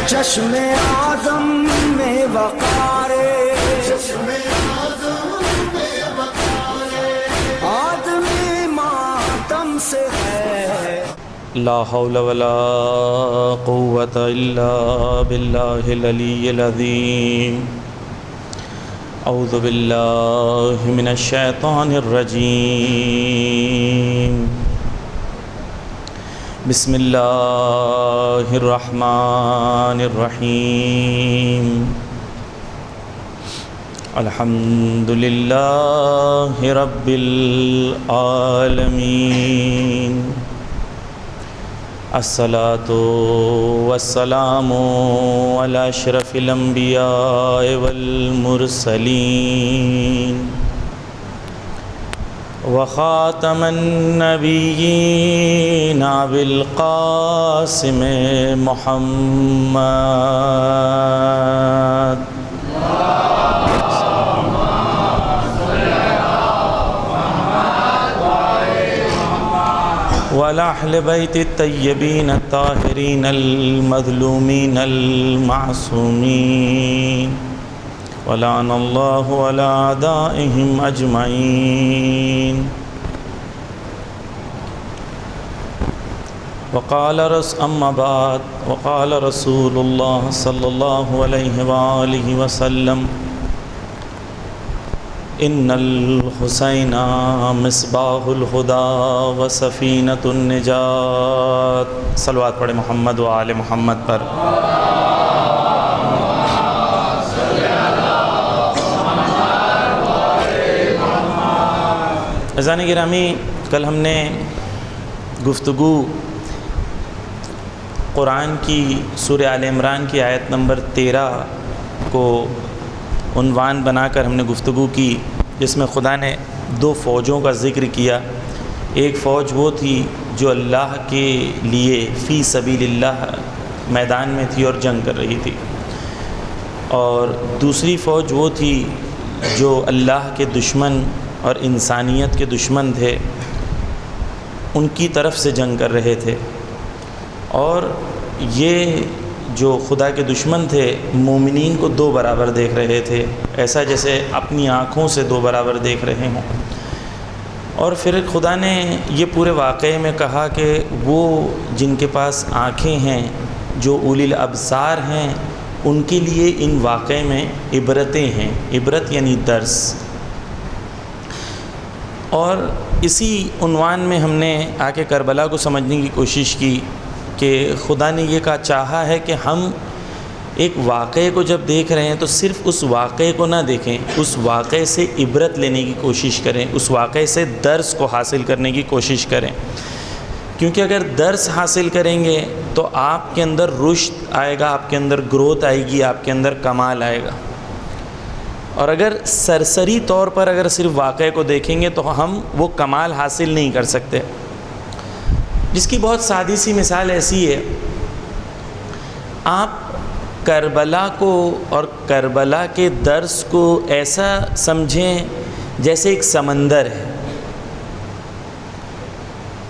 چشم آدم میں وقارے آدمی ماتم سے ہے. لا حول ولا قوة الا باللہ العلی العظیم. اعوذ باللہ من الشیطان الرجیم. بسم اللہ الرحمن الرحیم. الحمد للہ رب العالمین. الصلاة والسلام علی اشرف الانبیاء والمرسلین وخاتم النبیین بالقاسم محمد. وَلَأَهْلِ بَيْتِ الطَّيِّبِينَ الطَّاهِرِينَ الْمَظْلُومِينَ الْمَعْصُومِينَ وَلَعَنَ اللَّهُ عَلَىٰ أَعْدَائِهِمْ أَجْمَعِينَ. أما بعد وقال رسول الله صلى الله عليه وآله وسلم ان الحسین مصباح الہدی وسفینۃ النجات. صلوات پڑھیں محمد و آل محمد پر. عزیزان گرامی، کل ہم نے گفتگو قرآن کی سورہ آل عمران کی آیت نمبر 13 کو عنوان بنا کر ہم نے گفتگو کی، جس میں خدا نے 2 فوجوں کا ذکر کیا. ایک فوج وہ تھی جو اللہ کے لیے فی سبیل اللہ میدان میں تھی اور جنگ کر رہی تھی، اور دوسری فوج وہ تھی جو اللہ کے دشمن اور انسانیت کے دشمن تھے، ان کی طرف سے جنگ کر رہے تھے. اور یہ جو خدا کے دشمن تھے مومنین کو 2 برابر دیکھ رہے تھے، ایسا جیسے اپنی آنکھوں سے 2 برابر دیکھ رہے ہوں. اور پھر خدا نے یہ پورے واقعے میں کہا کہ وہ جن کے پاس آنکھیں ہیں، جو اولی الابصار ہیں، ان کے لیے ان واقعے میں عبرتیں ہیں. عبرت یعنی درس. اور اسی عنوان میں ہم نے آ کے کربلا کو سمجھنے کی کوشش کی کہ خدا نے یہ چاہا ہے کہ ہم ایک واقعے کو جب دیکھ رہے ہیں تو صرف اس واقعے کو نہ دیکھیں، اس واقعے سے عبرت لینے کی کوشش کریں، اس واقعے سے درس کو حاصل کرنے کی کوشش کریں. کیونکہ اگر درس حاصل کریں گے تو آپ کے اندر رشد آئے گا، آپ کے اندر گروتھ آئے گی، آپ کے اندر کمال آئے گا. اور اگر سرسری طور پر اگر صرف واقعے کو دیکھیں گے تو ہم وہ کمال حاصل نہیں کر سکتے. جس کی بہت سادی سی مثال ایسی ہے، آپ کربلا کو اور کربلا کے درس کو ایسا سمجھیں جیسے ایک سمندر ہے.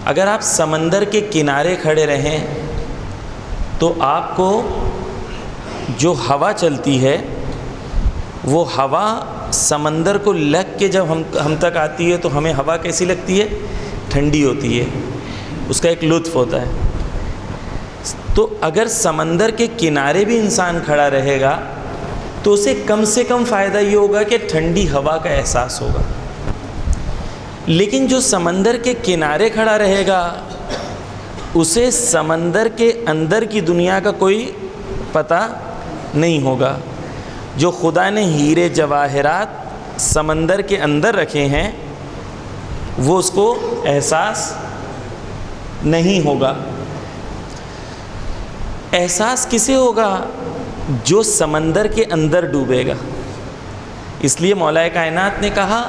اگر آپ سمندر کے کنارے کھڑے رہیں تو آپ کو جو ہوا چلتی ہے وہ ہوا سمندر کو لگ کے جب ہم تک آتی ہے تو ہمیں ہوا کیسی لگتی ہے؟ ٹھنڈی ہوتی ہے، اس کا ایک لطف ہوتا ہے. تو اگر سمندر کے کنارے بھی انسان کھڑا رہے گا تو اسے کم سے کم فائدہ یہ ہوگا کہ ٹھنڈی ہوا کا احساس ہوگا. لیکن جو سمندر کے کنارے کھڑا رہے گا اسے سمندر کے اندر کی دنیا کا کوئی پتہ نہیں ہوگا. جو خدا نے ہیرے جواہرات سمندر کے اندر رکھے ہیں وہ اس کو احساس نہیں ہوگا. احساس کسے ہوگا؟ جو سمندر کے اندر ڈوبے گا. اس لیے مولا کائنات نے کہا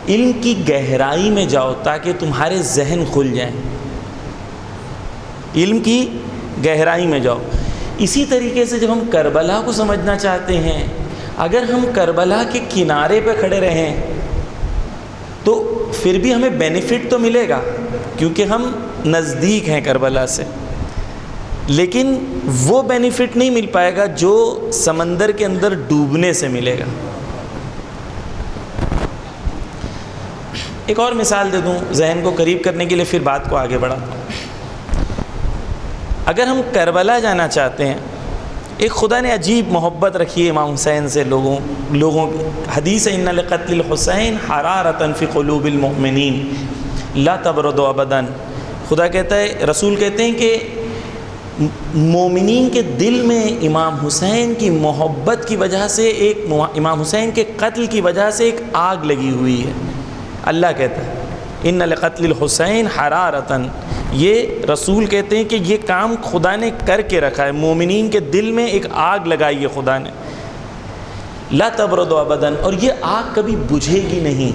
علم کی گہرائی میں جاؤ تاکہ تمہارے ذہن کھل جائیں. علم کی گہرائی میں جاؤ. اسی طریقے سے جب ہم کربلا کو سمجھنا چاہتے ہیں، اگر ہم کربلا کے کنارے پہ کھڑے رہیں تو پھر بھی ہمیں بینیفٹ تو ملے گا کیونکہ ہم نزدیک ہیں کربلا سے، لیکن وہ بینیفٹ نہیں مل پائے گا جو سمندر کے اندر ڈوبنے سے ملے گا. ایک اور مثال دے دوں ذہن کو قریب کرنے کے لیے، پھر بات کو آگے بڑھاتا ہوں. اگر ہم کربلا جانا چاہتے ہیں، ایک خدا نے عجیب محبت رکھی ہے امام حسین سے. لوگوں حدیث ہے ان لقتل الحسین حرارۃ فی قلوب المؤمنین لا تبرد ابدا. خدا کہتا ہے، رسول کہتے ہیں کہ مومنین کے دل میں امام حسین کی محبت کی وجہ سے، امام حسین کے قتل کی وجہ سے ایک آگ لگی ہوئی ہے. اللہ کہتا ہے ان لقتل الحسین حرارۃ. یہ رسول کہتے ہیں کہ یہ کام خدا نے کر کے رکھا ہے، مومنین کے دل میں ایک آگ لگائی ہے خدا نے. لا تبرد ابدا، اور یہ آگ کبھی بجھے گی نہیں.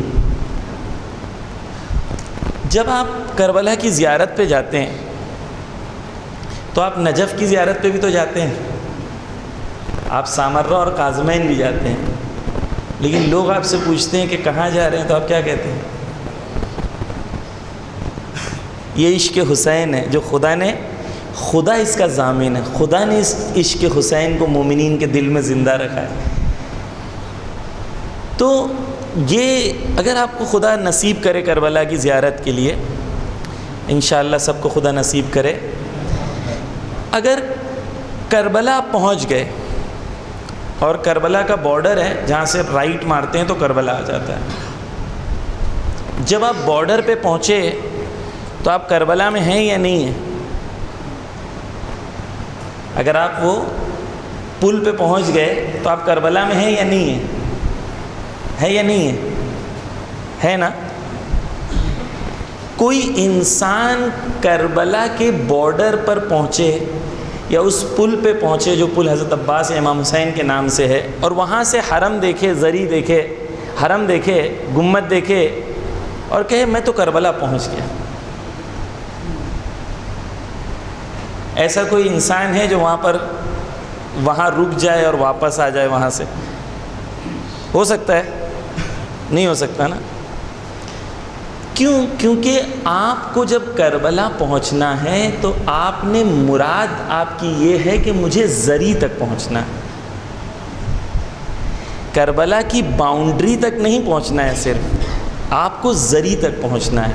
جب آپ کربلا کی زیارت پہ جاتے ہیں تو آپ نجف کی زیارت پہ بھی تو جاتے ہیں، آپ سامرہ اور قازمین بھی جاتے ہیں، لیکن لوگ آپ سے پوچھتے ہیں کہ کہاں جا رہے ہیں تو آپ کیا کہتے ہیں؟ یہ عشق حسین ہے جو خدا اس کا ضامن ہے. خدا نے اس عشق حسین کو مومنین کے دل میں زندہ رکھا ہے. تو یہ اگر آپ کو خدا نصیب کرے کربلا کی زیارت کے لیے، انشاءاللہ سب کو خدا نصیب کرے. اگر کربلا پہنچ گئے اور کربلا کا بارڈر ہے جہاں سے رائٹ مارتے ہیں تو کربلا آ جاتا ہے. جب آپ بارڈر پہ پہنچے تو آپ کربلا میں ہیں یا نہیں ہیں؟ اگر آپ وہ پل پہ پہنچ گئے تو آپ کربلا میں ہیں یا نہیں ہیں؟ ہے یا نہیں ہے؟ ہے نا؟ کوئی انسان کربلا کے بارڈر پر پہنچے یا اس پل پہ پہنچے جو پل حضرت عباس امام حسین کے نام سے ہے، اور وہاں سے حرم دیکھے، زری دیکھے، حرم دیکھے، گنبد دیکھے، اور کہے میں تو کربلا پہنچ گیا. ایسا کوئی انسان ہے جو وہاں رک جائے اور واپس آ جائے وہاں سے؟ ہو سکتا ہے؟ نہیں ہو سکتا نا. کیوں؟ کیونکہ آپ کو جب کربلا پہنچنا ہے تو آپ نے مراد آپ کی یہ ہے کہ مجھے زری تک پہنچنا ہے. کربلا کی باؤنڈری تک نہیں پہنچنا ہے، صرف آپ کو زری تک پہنچنا ہے.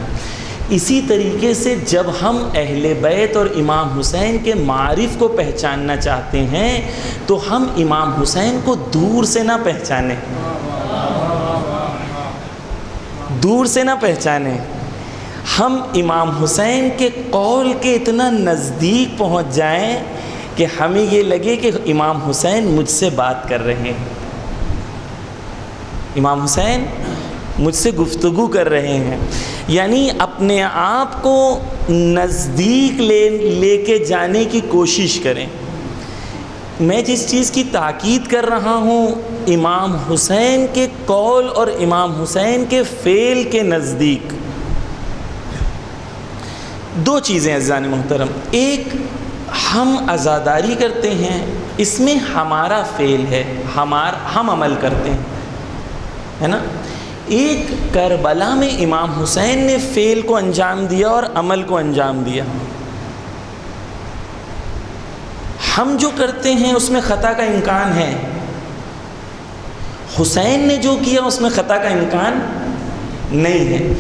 اسی طریقے سے جب ہم اہل بیت اور امام حسین کے معارف کو پہچاننا چاہتے ہیں تو ہم امام حسین کو دور سے نہ پہچانیں، دور سے نہ پہچانیں، ہم امام حسین کے قول کے اتنا نزدیک پہنچ جائیں کہ ہمیں یہ لگے کہ امام حسین مجھ سے بات کر رہے ہیں، امام حسین مجھ سے گفتگو کر رہے ہیں. یعنی اپنے آپ کو نزدیک لے کے جانے کی کوشش کریں. میں جس چیز کی تاکید کر رہا ہوں، امام حسین کے قول اور امام حسین کے فعل کے نزدیک. دو چیزیں عزیزان محترم. ایک، ہم عزاداری کرتے ہیں، اس میں ہمارا فعل ہے، ہم عمل کرتے ہیں، ہے نا. ایک، کربلا میں امام حسین نے فعل کو انجام دیا اور عمل کو انجام دیا. ہم جو کرتے ہیں اس میں خطا کا امکان ہے، حسین نے جو کیا اس میں خطا کا امکان نہیں ہے.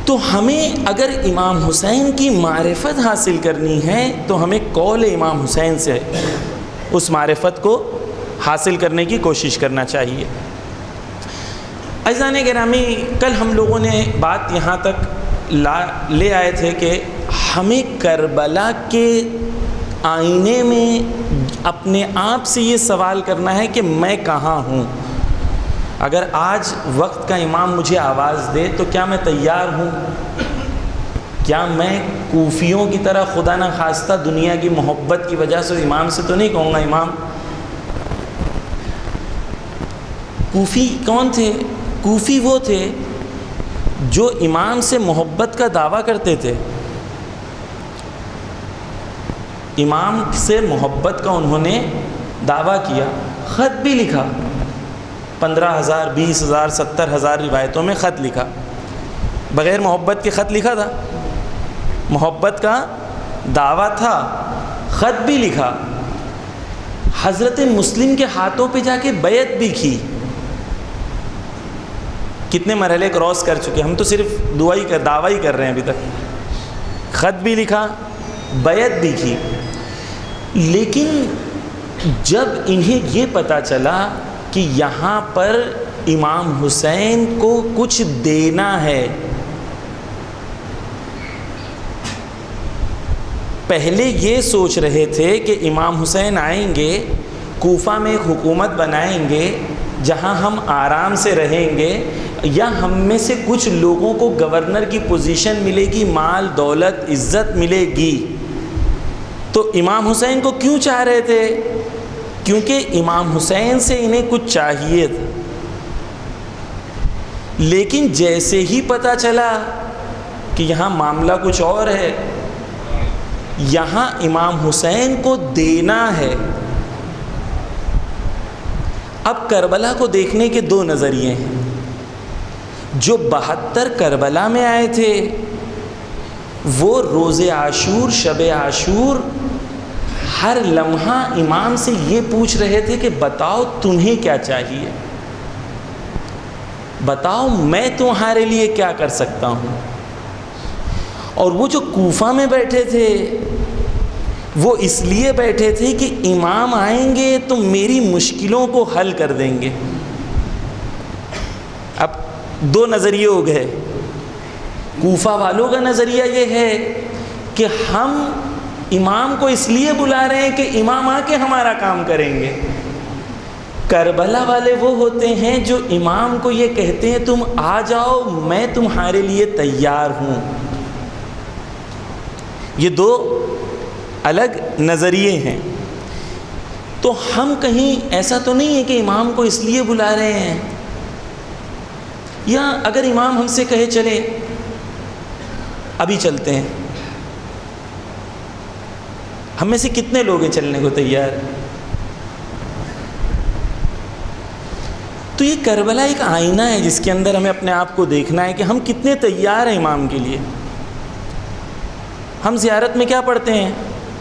تو ہمیں اگر امام حسین کی معرفت حاصل کرنی ہے تو ہمیں قول امام حسین سے اس معرفت کو حاصل کرنے کی کوشش کرنا چاہیے. عزیزان گرامی، کل ہم لوگوں نے بات یہاں تک لے آئے تھے کہ ہمیں کربلا کے آئینے میں اپنے آپ سے یہ سوال کرنا ہے کہ میں کہاں ہوں. اگر آج وقت کا امام مجھے آواز دے تو کیا میں تیار ہوں؟ کیا میں کوفیوں کی طرح خدا نہ خواستہ دنیا کی محبت کی وجہ سے امام سے تو نہیں کہوں گا امام کوفی کون تھے؟ کوفی وہ تھے جو امام سے محبت کا دعویٰ کرتے تھے. امام سے محبت کا انہوں نے دعویٰ کیا، خط بھی لکھا، 15,000 20,000 70,000 روایتوں میں خط لکھا. بغیر محبت کے خط لکھا تھا، محبت کا دعویٰ تھا، خط بھی لکھا. حضرت مسلم کے ہاتھوں پہ جا کے بیعت بھی کی. کتنے مرحلے کراس کر چکے، ہم تو صرف دعویٰ ہی کر رہے ہیں ابھی تک. خط بھی لکھا، بیعت بھی کی. لیکن جب انہیں یہ پتہ چلا کہ یہاں پر امام حسین کو کچھ دینا ہے، پہلے یہ سوچ رہے تھے کہ امام حسین آئیں گے، کوفہ میں ایک حکومت بنائیں گے جہاں ہم آرام سے رہیں گے، یا ہم میں سے کچھ لوگوں کو گورنر کی پوزیشن ملے گی، مال دولت عزت ملے گی. تو امام حسین کو کیوں چاہ رہے تھے؟ کیونکہ امام حسین سے انہیں کچھ چاہیے تھا. لیکن جیسے ہی پتہ چلا کہ یہاں معاملہ کچھ اور ہے، یہاں امام حسین کو دینا ہے. اب کربلا کو دیکھنے کے دو نظریے ہیں. جو 72 کربلا میں آئے تھے وہ روز عاشور، شب عاشور، ہر لمحہ امام سے یہ پوچھ رہے تھے کہ بتاؤ تمہیں کیا چاہیے، بتاؤ میں تمہارے لیے کیا کر سکتا ہوں. اور وہ جو کوفہ میں بیٹھے تھے وہ اس لیے بیٹھے تھے کہ امام آئیں گے تو میری مشکلوں کو حل کر دیں گے. اب دو نظریے ہو گئے. کوفہ والوں کا نظریہ یہ ہے کہ ہم امام کو اس لیے بلا رہے ہیں کہ امام آ کے ہمارا کام کریں گے. کربلا والے وہ ہوتے ہیں جو امام کو یہ کہتے ہیں تم آ جاؤ، میں تمہارے لیے تیار ہوں. یہ دو الگ نظریے ہیں. تو ہم کہیں ایسا تو نہیں ہے کہ امام کو اس لیے بلا رہے ہیں، یا اگر امام ہم سے کہے چلے ابھی چلتے ہیں، ہم میں سے کتنے لوگ ہیں چلنے کو تیار؟ تو یہ کربلا ایک آئینہ ہے جس کے اندر ہمیں اپنے آپ کو دیکھنا ہے کہ ہم کتنے تیار ہیں امام کے لیے. ہم زیارت میں کیا پڑھتے ہیں؟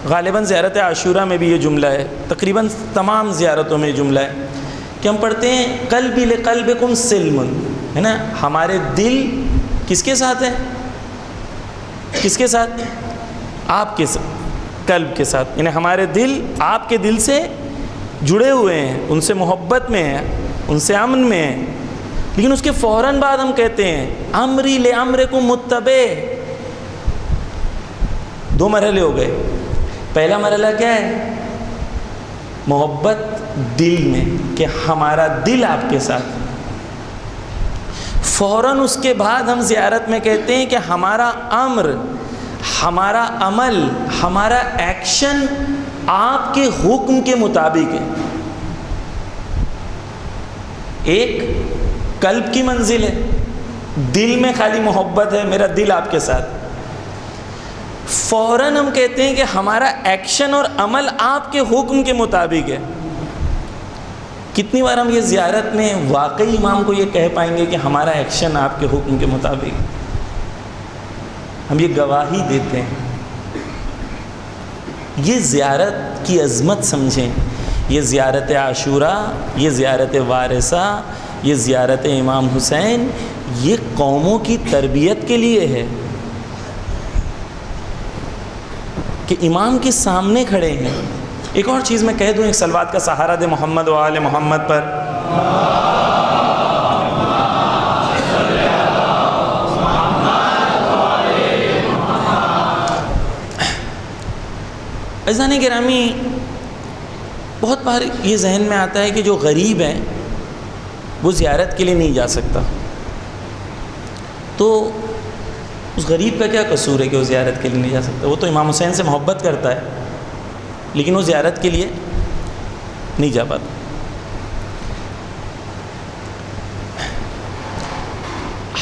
غالباً زیارت عاشورہ میں بھی یہ جملہ ہے، تقریباً تمام زیارتوں میں یہ جملہ ہے کہ ہم پڑھتے ہیں قلبی لقلبکم سلم، ہے نا. ہمارے دل کس کے ساتھ ہے؟ کس کے ساتھ؟ آپ کے ساتھ، قلب کے ساتھ. یعنی ہمارے دل آپ کے دل سے جڑے ہوئے ہیں، ان سے محبت میں ہیں، ان سے امن میں ہیں. لیکن اس کے فوراً بعد ہم کہتے ہیں امری لامرکم متبع. دو مرحلے ہو گئے. پہلا مرحلہ کیا ہے؟ محبت دل میں، کہ ہمارا دل آپ کے ساتھ. فوراً اس کے بعد ہم زیارت میں کہتے ہیں کہ ہمارا امر، ہمارا عمل، ہمارا ایکشن آپ کے حکم کے مطابق ہے. ایک قلب کی منزل ہے، دل میں خالی محبت ہے، میرا دل آپ کے ساتھ. فوراً ہم کہتے ہیں کہ ہمارا ایکشن اور عمل آپ کے حکم کے مطابق ہے. کتنی بار ہم یہ زیارت میں واقعی امام کو یہ کہہ پائیں گے کہ ہمارا ایکشن آپ کے حکم کے مطابق ہے؟ ہم یہ گواہی دیتے ہیں. یہ زیارت کی عظمت سمجھیں. یہ زیارت عاشورہ، یہ زیارت وارثہ، یہ زیارت امام حسین، یہ قوموں کی تربیت کے لیے ہے کہ امام کے سامنے کھڑے ہیں. ایک اور چیز میں کہہ دوں، ایک صلوات کا سہارا دے محمد و آل محمد پر. عزیزان گرامی، بہت بار یہ ذہن میں آتا ہے کہ جو غریب ہے وہ زیارت کے لیے نہیں جا سکتا. تو اس غریب کا کیا قصور ہے کہ وہ زیارت کے لیے نہیں جا سکتا؟ وہ تو امام حسین سے محبت کرتا ہے لیکن وہ زیارت کے لیے نہیں جا پاتا.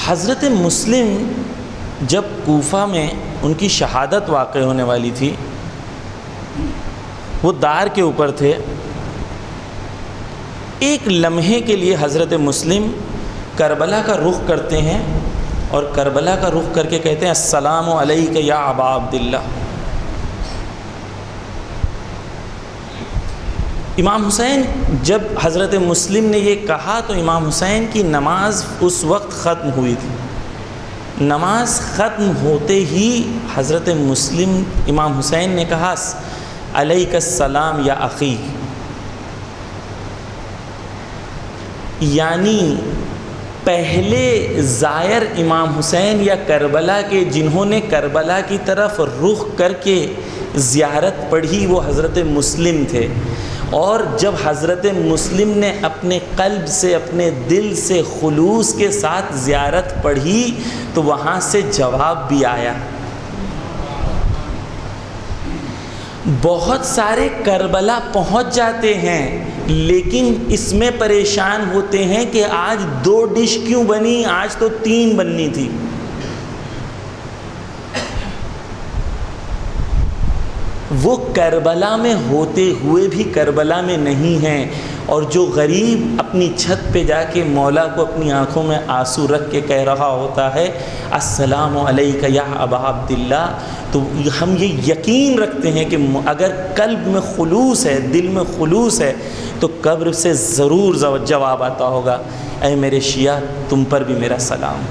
حضرت مسلم جب کوفہ میں ان کی شہادت واقع ہونے والی تھی، وہ دار کے اوپر تھے، ایک لمحے کے لیے حضرت مسلم کربلا کا رخ کرتے ہیں اور کربلا کا رخ کر کے کہتے ہیں السلام علیک یا ابا عبداللہ۔ امام حسین جب حضرت مسلم نے یہ کہا تو امام حسین کی نماز اس وقت ختم ہوئی تھی۔ نماز ختم ہوتے ہی حضرت مسلم امام حسین نے کہا علیک السلام یا اخی، یعنی پہلے زائر امام حسین یا کربلا کے جنہوں نے کربلا کی طرف رخ کر کے زیارت پڑھی وہ حضرت مسلم تھے، اور جب حضرت مسلم نے اپنے قلب سے اپنے دل سے خلوص کے ساتھ زیارت پڑھی تو وہاں سے جواب بھی آیا۔ بہت سارے کربلا پہنچ جاتے ہیں لیکن اس میں پریشان ہوتے ہیں کہ آج 2 ڈش کیوں بنی، آج تو 3 بننی تھی۔ وہ کربلا میں ہوتے ہوئے بھی کربلا میں نہیں ہیں، اور جو غریب اپنی چھت پہ جا کے مولا کو اپنی آنکھوں میں آنسو رکھ کے کہہ رہا ہوتا ہے السلام علیک یا ابا عبداللہ، تو ہم یہ یقین رکھتے ہیں کہ اگر قلب میں خلوص ہے، دل میں خلوص ہے، تو قبر سے ضرور جواب آتا ہوگا اے میرے شیعہ تم پر بھی میرا سلام،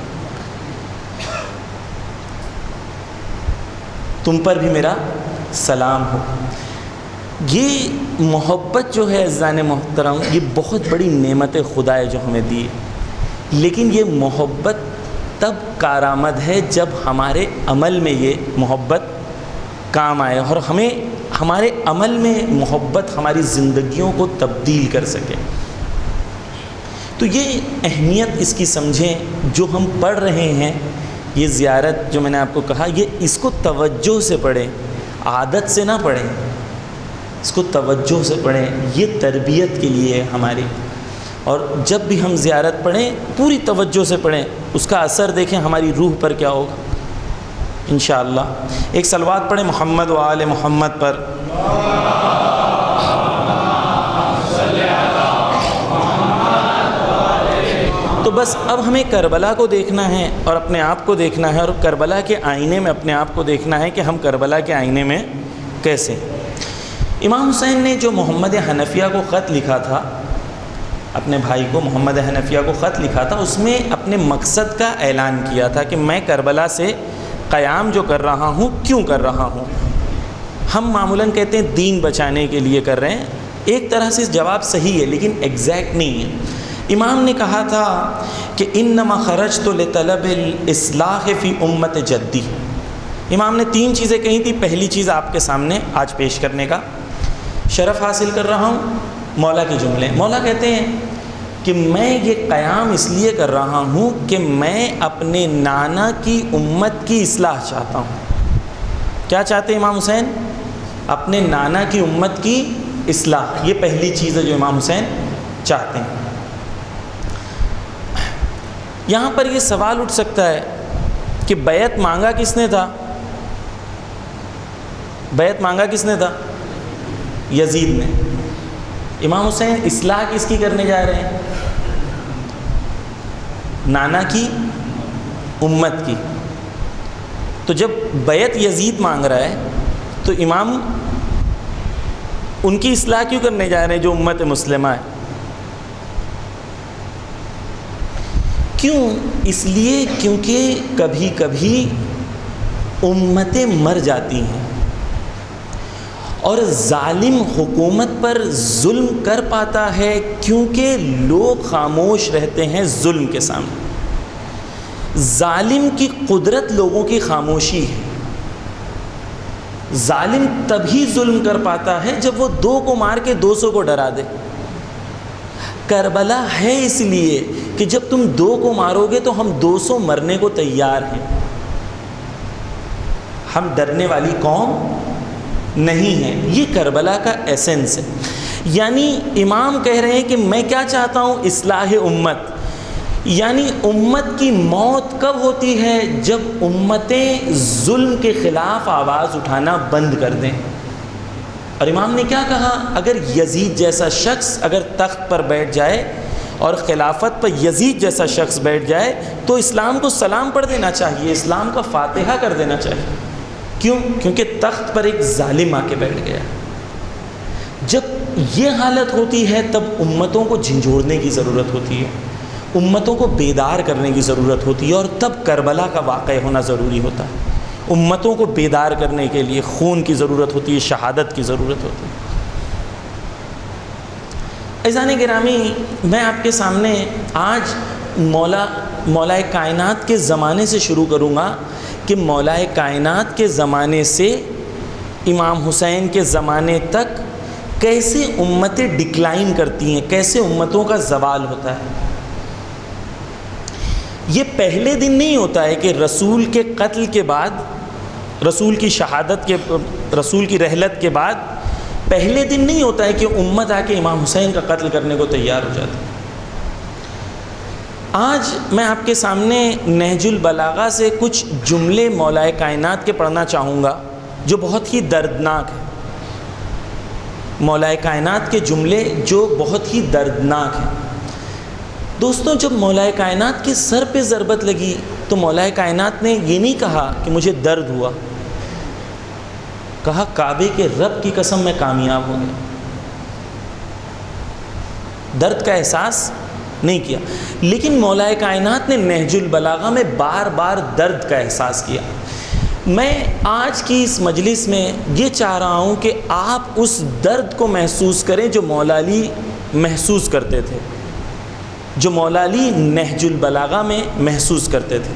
تم پر بھی میرا سلام ہو۔ یہ محبت جو ہے عزیزان محترم، یہ بہت بڑی نعمت خدا ہے جو ہمیں دی، لیکن یہ محبت تب کارآمد ہے جب ہمارے عمل میں یہ محبت کام آئے اور ہمیں ہمارے عمل میں محبت ہماری زندگیوں کو تبدیل کر سکے۔ تو یہ اہمیت اس کی سمجھیں جو ہم پڑھ رہے ہیں، یہ زیارت جو میں نے آپ کو کہا، یہ اس کو توجہ سے پڑھیں، عادت سے نہ پڑھیں، اس کو توجہ سے پڑھیں، یہ تربیت کے لیے ہے ہماری۔ اور جب بھی ہم زیارت پڑھیں پوری توجہ سے پڑھیں، اس کا اثر دیکھیں ہماری روح پر کیا ہوگا انشاءاللہ۔ ایک صلوات پڑھیں محمد و آل محمد پر۔ تو بس اب ہمیں کربلا کو دیکھنا ہے اور اپنے آپ کو دیکھنا ہے، اور کربلا کے آئینے میں اپنے آپ کو دیکھنا ہے کہ ہم کربلا کے آئینے میں کیسے۔ امام حسین نے جو محمد حنفیہ کو خط لکھا تھا، اپنے بھائی کو محمد حنفیہ کو خط لکھا تھا، اس میں اپنے مقصد کا اعلان کیا تھا کہ میں کربلا سے قیام جو کر رہا ہوں کیوں کر رہا ہوں۔ ہم معمولاً کہتے ہیں دین بچانے کے لیے کر رہے ہیں، ایک طرح سے جواب صحیح ہے لیکن ایگزیکٹ نہیں ہے۔ امام نے کہا تھا کہ انما خرجت لطلب الاصلاح فی امت جدی۔ امام نے 3 چیزیں کہی تھی، پہلی چیز آپ کے سامنے آج پیش کرنے کا شرف حاصل کر رہا ہوں، مولا کے جملے۔ مولا کہتے ہیں کہ میں یہ قیام اس لیے کر رہا ہوں کہ میں اپنے نانا کی امت کی اصلاح چاہتا ہوں۔ کیا چاہتے ہیں امام حسین؟ اپنے نانا کی امت کی اصلاح، یہ پہلی چیز ہے جو امام حسین چاہتے ہیں۔ یہاں پر یہ سوال اٹھ سکتا ہے کہ بیعت مانگا کس نے تھا؟ بیعت مانگا کس نے تھا؟ یزید نے۔ امام حسین اصلاح کس کی کرنے جا رہے ہیں؟ نانا کی امت کی۔ تو جب بیعت یزید مانگ رہا ہے تو امام ان کی اصلاح کیوں کرنے جا رہے ہیں جو امت مسلمہ ہے؟ کیوں؟ اس لیے کیونکہ کبھی کبھی امتیں مر جاتی ہیں اور ظالم حکومت پر ظلم کر پاتا ہے کیونکہ لوگ خاموش رہتے ہیں ظلم کے سامنے۔ ظالم کی قدرت لوگوں کی خاموشی ہے۔ ظالم تبھی ظلم کر پاتا ہے جب وہ 2 کو مار کے 200 کو ڈرا دے۔ کربلا ہے اس لیے کہ جب تم 2 کو مارو گے تو ہم 200 مرنے کو تیار ہیں۔ ہم ڈرنے والی قوم نہیں ہے۔ یہ کربلا کا ایسنس ہے۔ یعنی امام کہہ رہے ہیں کہ میں کیا چاہتا ہوں؟ اصلاح امت۔ یعنی امت کی موت کب ہوتی ہے؟ جب امتیں ظلم کے خلاف آواز اٹھانا بند کر دیں۔ اور امام نے کیا کہا؟ اگر یزید جیسا شخص اگر تخت پر بیٹھ جائے اور خلافت پر یزید جیسا شخص بیٹھ جائے تو اسلام کو سلام پڑھ دینا چاہیے، اسلام کا فاتحہ کر دینا چاہیے۔ کیوں؟ کیونکہ تخت پر ایک ظالم آ کے بیٹھ گیا۔ جب یہ حالت ہوتی ہے تب امتوں کو جھنجھوڑنے کی ضرورت ہوتی ہے، امتوں کو بیدار کرنے کی ضرورت ہوتی ہے، اور تب کربلا کا واقعہ ہونا ضروری ہوتا ہے۔ امتوں کو بیدار کرنے کے لیے خون کی ضرورت ہوتی ہے، شہادت کی ضرورت ہوتی ہے۔ عزیزان گرامی، میں آپ کے سامنے آج مولا کائنات کے زمانے سے شروع کروں گا کہ مولا کائنات کے زمانے سے امام حسین کے زمانے تک کیسے امتیں ڈکلائن کرتی ہیں، کیسے امتوں کا زوال ہوتا ہے۔ یہ پہلے دن نہیں ہوتا ہے کہ رسول کے قتل کے بعد، رسول کی شہادت کے، رسول کی رحلت کے بعد پہلے دن نہیں ہوتا ہے کہ امت آ کے امام حسین کا قتل کرنے کو تیار ہو جاتی ہے۔ آج میں آپ کے سامنے نہج البلاغہ سے کچھ جملے مولا کائنات کے پڑھنا چاہوں گا جو بہت ہی دردناک ہیں۔ مولا کائنات کے جملے جو بہت ہی دردناک ہیں۔ دوستوں، جب مولا کائنات کے سر پہ ضربت لگی تو مولا کائنات نے یہ نہیں کہا کہ مجھے درد ہوا، کہا کعبے کے رب کی قسم میں کامیاب ہو گیا۔ درد کا احساس نہیں کیا، لیکن مولا کائنات نے نہج البلاغہ میں بار بار درد کا احساس کیا۔ میں آج کی اس مجلس میں یہ چاہ رہا ہوں کہ آپ اس درد کو محسوس کریں جو مولا علی محسوس کرتے تھے، جو مولا علی نہج البلاغہ میں محسوس کرتے تھے۔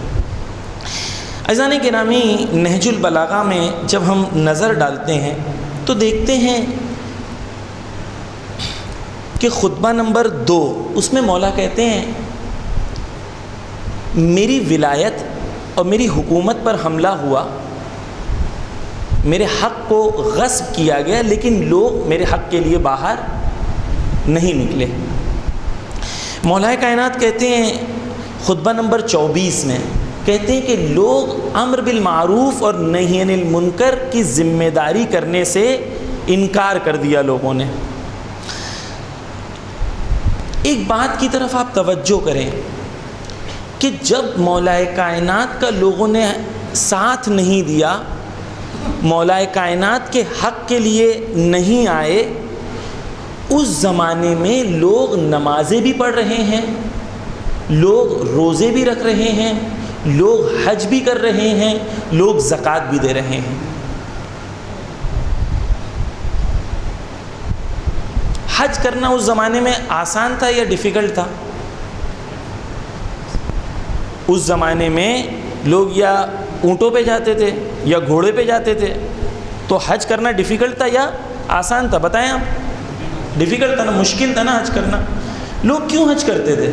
عزیزان گرامی، نہج البلاغہ میں جب ہم نظر ڈالتے ہیں تو دیکھتے ہیں کہ خطبہ نمبر 2 اس میں مولا کہتے ہیں میری ولایت اور میری حکومت پر حملہ ہوا، میرے حق کو غصب کیا گیا، لیکن لوگ میرے حق کے لیے باہر نہیں نکلے۔ مولا کائنات کہتے ہیں خطبہ نمبر 24 میں، کہتے ہیں کہ لوگ امر بالمعروف اور نہی عن المنکر کی ذمہ داری کرنے سے انکار کر دیا لوگوں نے۔ ایک بات کی طرف آپ توجہ کریں کہ جب مولا کائنات کا لوگوں نے ساتھ نہیں دیا، مولا کائنات کے حق کے لیے نہیں آئے، اس زمانے میں لوگ نمازیں بھی پڑھ رہے ہیں، لوگ روزے بھی رکھ رہے ہیں، لوگ حج بھی کر رہے ہیں، لوگ زکوٰۃ بھی دے رہے ہیں۔ حج کرنا اس زمانے میں آسان تھا یا ڈیفیکلٹ تھا؟ اس زمانے میں لوگ یا اونٹوں پہ جاتے تھے یا گھوڑے پہ جاتے تھے، تو حج کرنا ڈیفیکلٹ تھا یا آسان تھا؟ بتائیں آپ۔ ڈیفیکلٹ تھا نا، مشکل تھا نا حج کرنا۔ لوگ کیوں حج کرتے تھے؟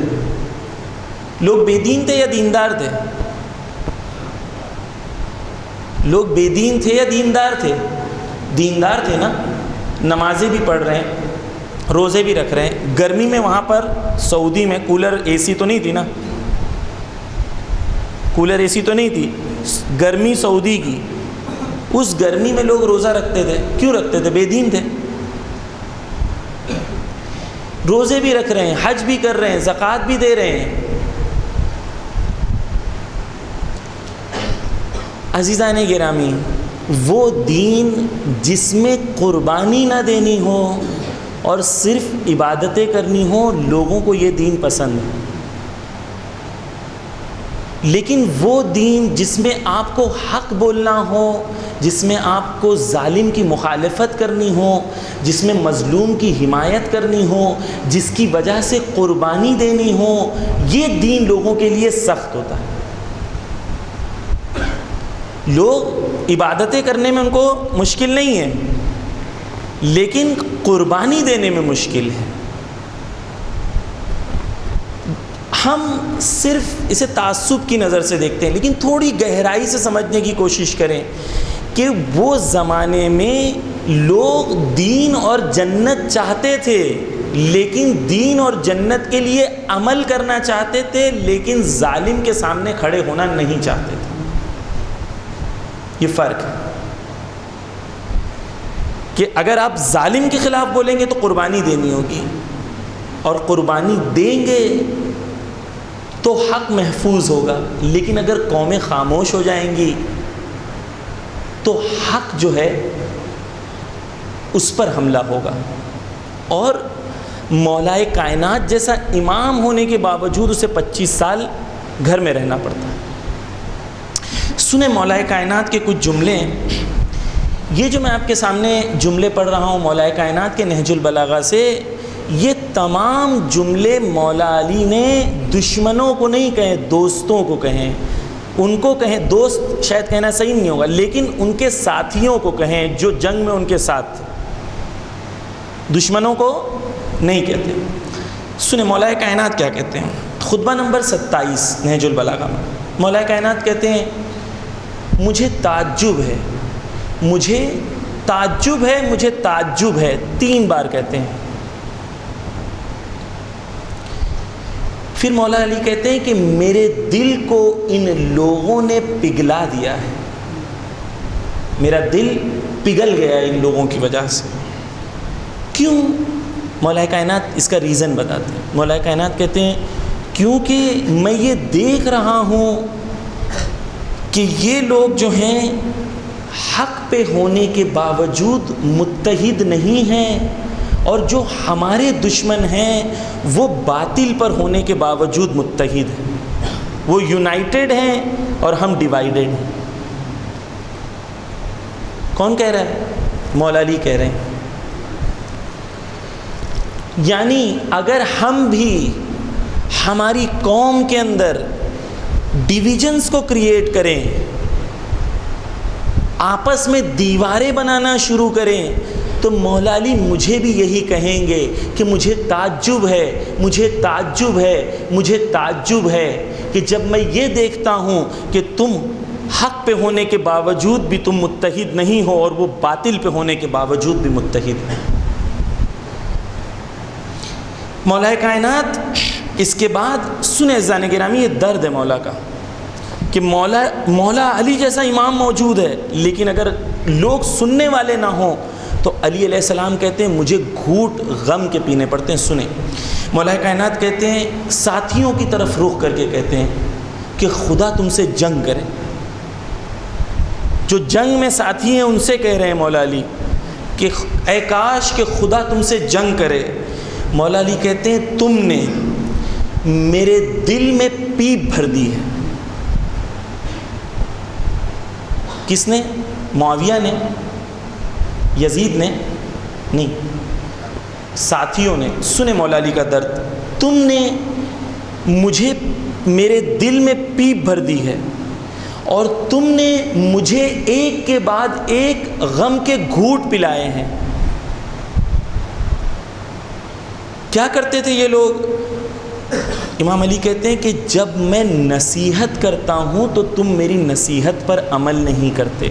لوگ بے دین تھے یا دیندار تھے؟ لوگ بے دین تھے یا دیندار تھے؟ دیندار تھے نا، نمازیں بھی پڑھ رہے ہیں، روزے بھی رکھ رہے ہیں۔ گرمی میں وہاں پر سعودی میں کولر اے سی تو نہیں تھی نا، کولر اے سی تو نہیں تھی، گرمی سعودی کی، اس گرمی میں لوگ روزہ رکھتے تھے۔ کیوں رکھتے تھے؟ بے دین تھے۔ روزے بھی رکھ رہے ہیں، حج بھی کر رہے ہیں، زکوٰۃ بھی دے رہے ہیں۔ عزیزان گرامی، وہ دین جس میں قربانی نہ دینی ہو اور صرف عبادتیں کرنی ہو، لوگوں کو یہ دین پسند ہے۔ لیکن وہ دین جس میں آپ کو حق بولنا ہو، جس میں آپ کو ظالم کی مخالفت کرنی ہو، جس میں مظلوم کی حمایت کرنی ہو، جس کی وجہ سے قربانی دینی ہو، یہ دین لوگوں کے لیے سخت ہوتا ہے۔ لوگ عبادتیں کرنے میں ان کو مشکل نہیں ہے، لیکن قربانی دینے میں مشکل ہے۔ ہم صرف اسے تعصب کی نظر سے دیکھتے ہیں، لیکن تھوڑی گہرائی سے سمجھنے کی کوشش کریں کہ وہ زمانے میں لوگ دین اور جنت چاہتے تھے لیکن دین اور جنت کے لیے عمل کرنا چاہتے تھے، لیکن ظالم کے سامنے کھڑے ہونا نہیں چاہتے تھے. یہ فرق ہے کہ اگر آپ ظالم کے خلاف بولیں گے تو قربانی دینی ہوگی، اور قربانی دیں گے تو حق محفوظ ہوگا، لیکن اگر قومیں خاموش ہو جائیں گی تو حق جو ہے اس پر حملہ ہوگا. اور مولائے کائنات جیسا امام ہونے کے باوجود اسے 25 سال گھر میں رہنا پڑتا ہے. سنیں مولائے کائنات کے کچھ جملے ہیں. یہ جو میں آپ کے سامنے جملے پڑھ رہا ہوں مولا کائنات کے نہج البلاغہ سے، یہ تمام جملے مولا علی نے دشمنوں کو نہیں کہیں، دوستوں کو کہیں. ان کو کہیں، دوست شاید کہنا صحیح نہیں ہوگا، لیکن ان کے ساتھیوں کو کہیں جو جنگ میں ان کے ساتھ تھے، دشمنوں کو نہیں کہتے. سنیں مولا کائنات کیا کہتے ہیں. خطبہ نمبر 27 نہج البلاغہ میں مولا کائنات کہتے ہیں، مجھے تعجب ہے، مجھے تعجب ہے، مجھے تعجب ہے. 3 بار کہتے ہیں. پھر مولا علی کہتے ہیں کہ میرے دل کو ان لوگوں نے پگھلا دیا ہے، میرا دل پگھل گیا ان لوگوں کی وجہ سے. کیوں؟ مولا کائنات اس کا ریزن بتاتے ہیں. مولا کائنات کہتے ہیں کیونکہ میں یہ دیکھ رہا ہوں کہ یہ لوگ جو ہیں حق پہ ہونے کے باوجود متحد نہیں ہیں، اور جو ہمارے دشمن ہیں وہ باطل پر ہونے کے باوجود متحد ہیں. وہ یونائٹڈ ہیں اور ہم ڈیوائیڈڈ ہیں. کون کہہ رہا ہے؟ مولا علی کہہ رہے ہیں. یعنی اگر ہم بھی ہماری قوم کے اندر ڈویژنز کو کریٹ کریں، آپس میں دیواریں بنانا شروع کریں، تو مولا علی مجھے بھی یہی کہیں گے کہ مجھے تعجب ہے، مجھے تعجب ہے، مجھے تعجب ہے کہ جب میں یہ دیکھتا ہوں کہ تم حق پہ ہونے کے باوجود بھی تم متحد نہیں ہو اور وہ باطل پہ ہونے کے باوجود بھی متحد ہیں. مولا کائنات اس کے بعد سنیں عزیزان گرامی، یہ درد ہے مولا کا کہ مولا علی جیسا امام موجود ہے، لیکن اگر لوگ سننے والے نہ ہوں تو علی علیہ السلام کہتے ہیں مجھے گھوٹ غم کے پینے پڑتے ہیں. سنیں مولا کائنات کہتے ہیں، ساتھیوں کی طرف رخ کر کے کہتے ہیں کہ خدا تم سے جنگ کرے. جو جنگ میں ساتھی ہیں ان سے کہہ رہے ہیں مولا علی کہ اے کاش کہ خدا تم سے جنگ کرے. مولا علی کہتے ہیں تم نے میرے دل میں پیپ بھر دی ہے. کس نے؟ معاویہ نے؟ یزید نے؟ نہیں، ساتھیوں نے. سنیں مولا علی کا درد. تم نے مجھے میرے دل میں پیپ بھر دی ہے اور تم نے مجھے ایک کے بعد ایک غم کے گھوٹ پلائے ہیں. کیا کرتے تھے یہ لوگ؟ امام علی کہتے ہیں کہ جب میں نصیحت کرتا ہوں تو تم میری نصیحت پر عمل نہیں کرتے.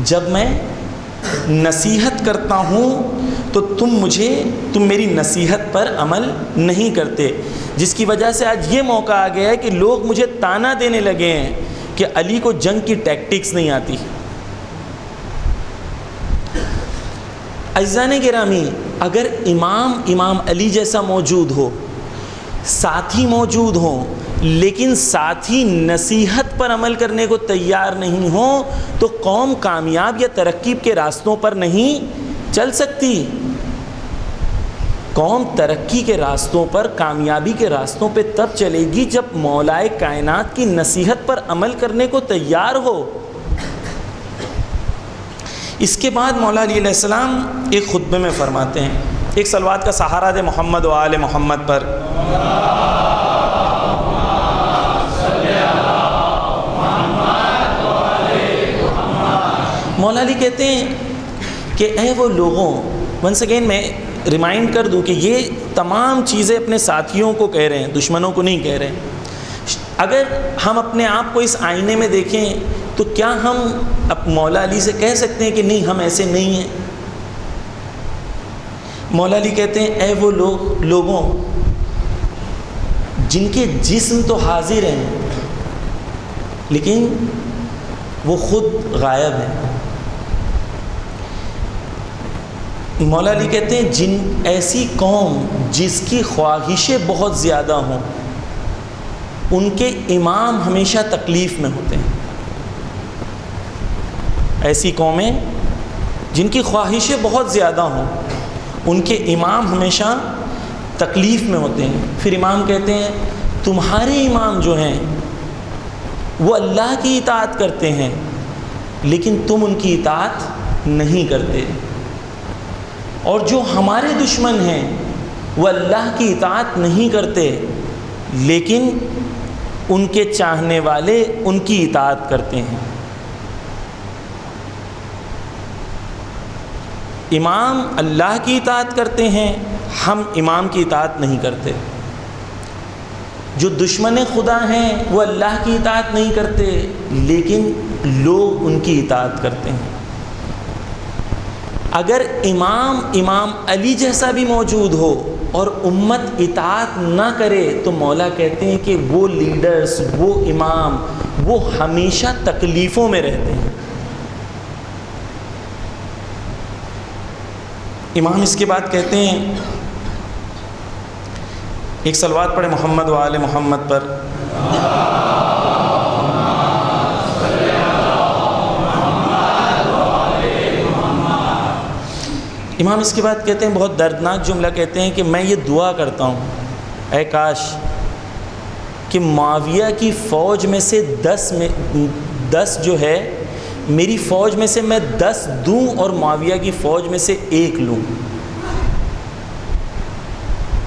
جب میں نصیحت کرتا ہوں تو تم میری نصیحت پر عمل نہیں کرتے، جس کی وجہ سے آج یہ موقع آ گیا ہے کہ لوگ مجھے تانا دینے لگے ہیں کہ علی کو جنگ کی ٹیکٹکس نہیں آتی. عزیزان گرامی، اگر امام علی جیسا موجود ہو، ساتھی موجود ہوں، لیکن ساتھی نصیحت پر عمل کرنے کو تیار نہیں ہوں تو قوم کامیاب یا ترقی کے راستوں پر نہیں چل سکتی. قوم ترقی کے راستوں پر، کامیابی کے راستوں پہ تب چلے گی جب مولا کائنات کی نصیحت پر عمل کرنے کو تیار ہو. اس کے بعد مولا علی علیہ السلام ایک خطبے میں فرماتے ہیں، ایک صلوات کا سہارا دے محمد و آل محمد پر. مولا علی کہتے ہیں کہ اے وہ لوگوں، ونس اگین میں ریمائنڈ کر دوں کہ یہ تمام چیزیں اپنے ساتھیوں کو کہہ رہے ہیں، دشمنوں کو نہیں کہہ رہے ہیں. اگر ہم اپنے آپ کو اس آئینے میں دیکھیں تو کیا ہم مولا علی سے کہہ سکتے ہیں کہ نہیں ہم ایسے نہیں ہیں؟ مولا علی کہتے ہیں اے وہ لوگوں جن کے جسم تو حاضر ہیں لیکن وہ خود غائب ہیں۔ مولا علی کہتے ہیں ایسی قوم جس کی خواہشیں بہت زیادہ ہوں ان کے امام ہمیشہ تکلیف میں ہوتے ہیں۔ ایسی قومیں جن کی خواہشیں بہت زیادہ ہوں ان کے امام ہمیشہ تکلیف میں ہوتے ہیں۔ پھر امام کہتے ہیں تمہارے امام جو ہیں وہ اللہ کی اطاعت کرتے ہیں لیکن تم ان کی اطاعت نہیں کرتے، اور جو ہمارے دشمن ہیں وہ اللہ کی اطاعت نہیں کرتے لیکن ان کے چاہنے والے ان کی اطاعت کرتے ہیں۔ امام اللہ کی اطاعت کرتے ہیں، ہم امام کی اطاعت نہیں کرتے۔ جو دشمن خدا ہیں وہ اللہ کی اطاعت نہیں کرتے لیکن لوگ ان کی اطاعت کرتے ہیں۔ اگر امام علی جیسا بھی موجود ہو اور امت اطاعت نہ کرے تو مولا کہتے ہیں کہ وہ لیڈرز، وہ امام، وہ ہمیشہ تکلیفوں میں رہتے ہیں۔ امام اس کے بعد کہتے ہیں، ایک صلوات پڑھے محمد و آل محمد پر۔ امام اس کے بعد کہتے ہیں بہت دردناک جملہ کہتے ہیں کہ میں یہ دعا کرتا ہوں اے کاش کہ معاویہ کی فوج میں سے 10 جو ہے میری فوج میں سے میں 10 دوں اور معاویہ کی فوج میں سے 1 لوں۔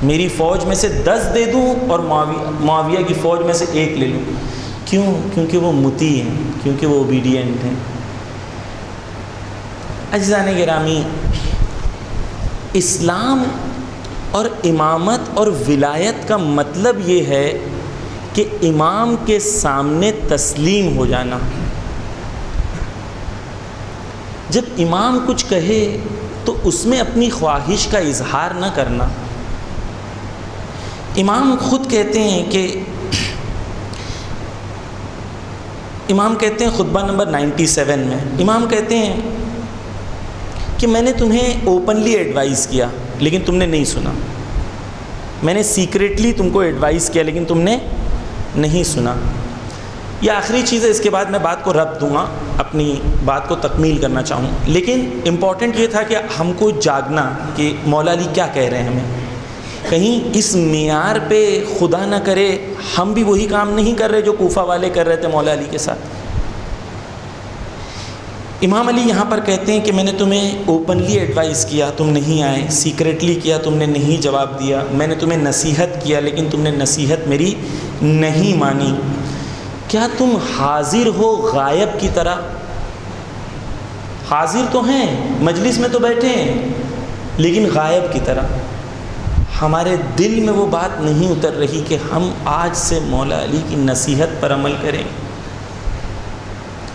میری فوج میں سے 10 دے دوں اور معاویہ کی فوج میں سے 1 لے لوں۔ کیوں؟ کیونکہ وہ مطیع ہیں، کیونکہ وہ اوبیڈینٹ ہیں۔ عزیزان گرامی، اسلام اور امامت اور ولایت کا مطلب یہ ہے کہ امام کے سامنے تسلیم ہو جانا۔ جب امام کچھ کہے تو اس میں اپنی خواہش کا اظہار نہ کرنا۔ امام خود کہتے ہیں کہ امام کہتے ہیں خطبہ نمبر 97 میں، امام کہتے ہیں کہ میں نے تمہیں اوپنلی ایڈوائز کیا لیکن تم نے نہیں سنا، میں نے سیکریٹلی تم کو ایڈوائز کیا لیکن تم نے نہیں سنا۔ یہ آخری چیز ہے، اس کے بعد میں بات کو ربط دوں گا، اپنی بات کو تکمیل کرنا چاہوں، لیکن امپورٹنٹ یہ تھا کہ ہم کو جاگنا کہ مولا علی کیا کہہ رہے ہیں ہمیں، کہیں اس معیار پہ خدا نہ کرے ہم بھی وہی کام نہیں کر رہے جو کوفہ والے کر رہے تھے مولا علی کے ساتھ۔ امام علی یہاں پر کہتے ہیں کہ میں نے تمہیں اوپنلی ایڈوائز کیا، تم نہیں آئے، سیکریٹلی کیا، تم نے نہیں جواب دیا، میں نے تمہیں نصیحت کیا لیکن تم نے نصیحت میری نہیں مانی۔ کیا تم حاضر ہو غائب کی طرح؟ حاضر تو ہیں، مجلس میں تو بیٹھے ہیں، لیکن غائب کی طرح۔ ہمارے دل میں وہ بات نہیں اتر رہی کہ ہم آج سے مولا علی کی نصیحت پر عمل کریں،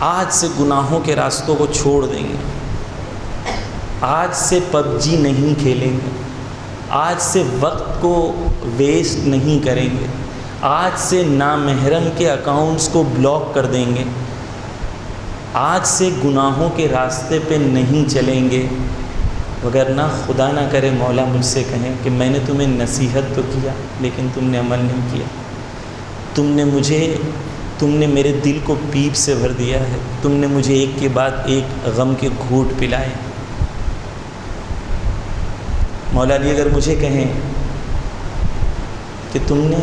آج سے گناہوں کے راستوں کو چھوڑ دیں گے، آج سے پب جی نہیں کھیلیں گے، آج سے وقت کو ویسٹ نہیں کریں گے، آج سے نامحرم کے اکاؤنٹس کو بلاک کر دیں گے، آج سے گناہوں کے راستے پہ نہیں چلیں گے، وگرنہ خدا نہ کرے مولا مجھ سے کہیں کہ میں نے تمہیں نصیحت تو کیا لیکن تم نے عمل نہیں کیا، تم نے میرے دل کو پیپ سے بھر دیا ہے، تم نے مجھے ایک کے بعد ایک غم کے گھونٹ پلائے۔ مولا علی اگر مجھے کہیں کہ تم نے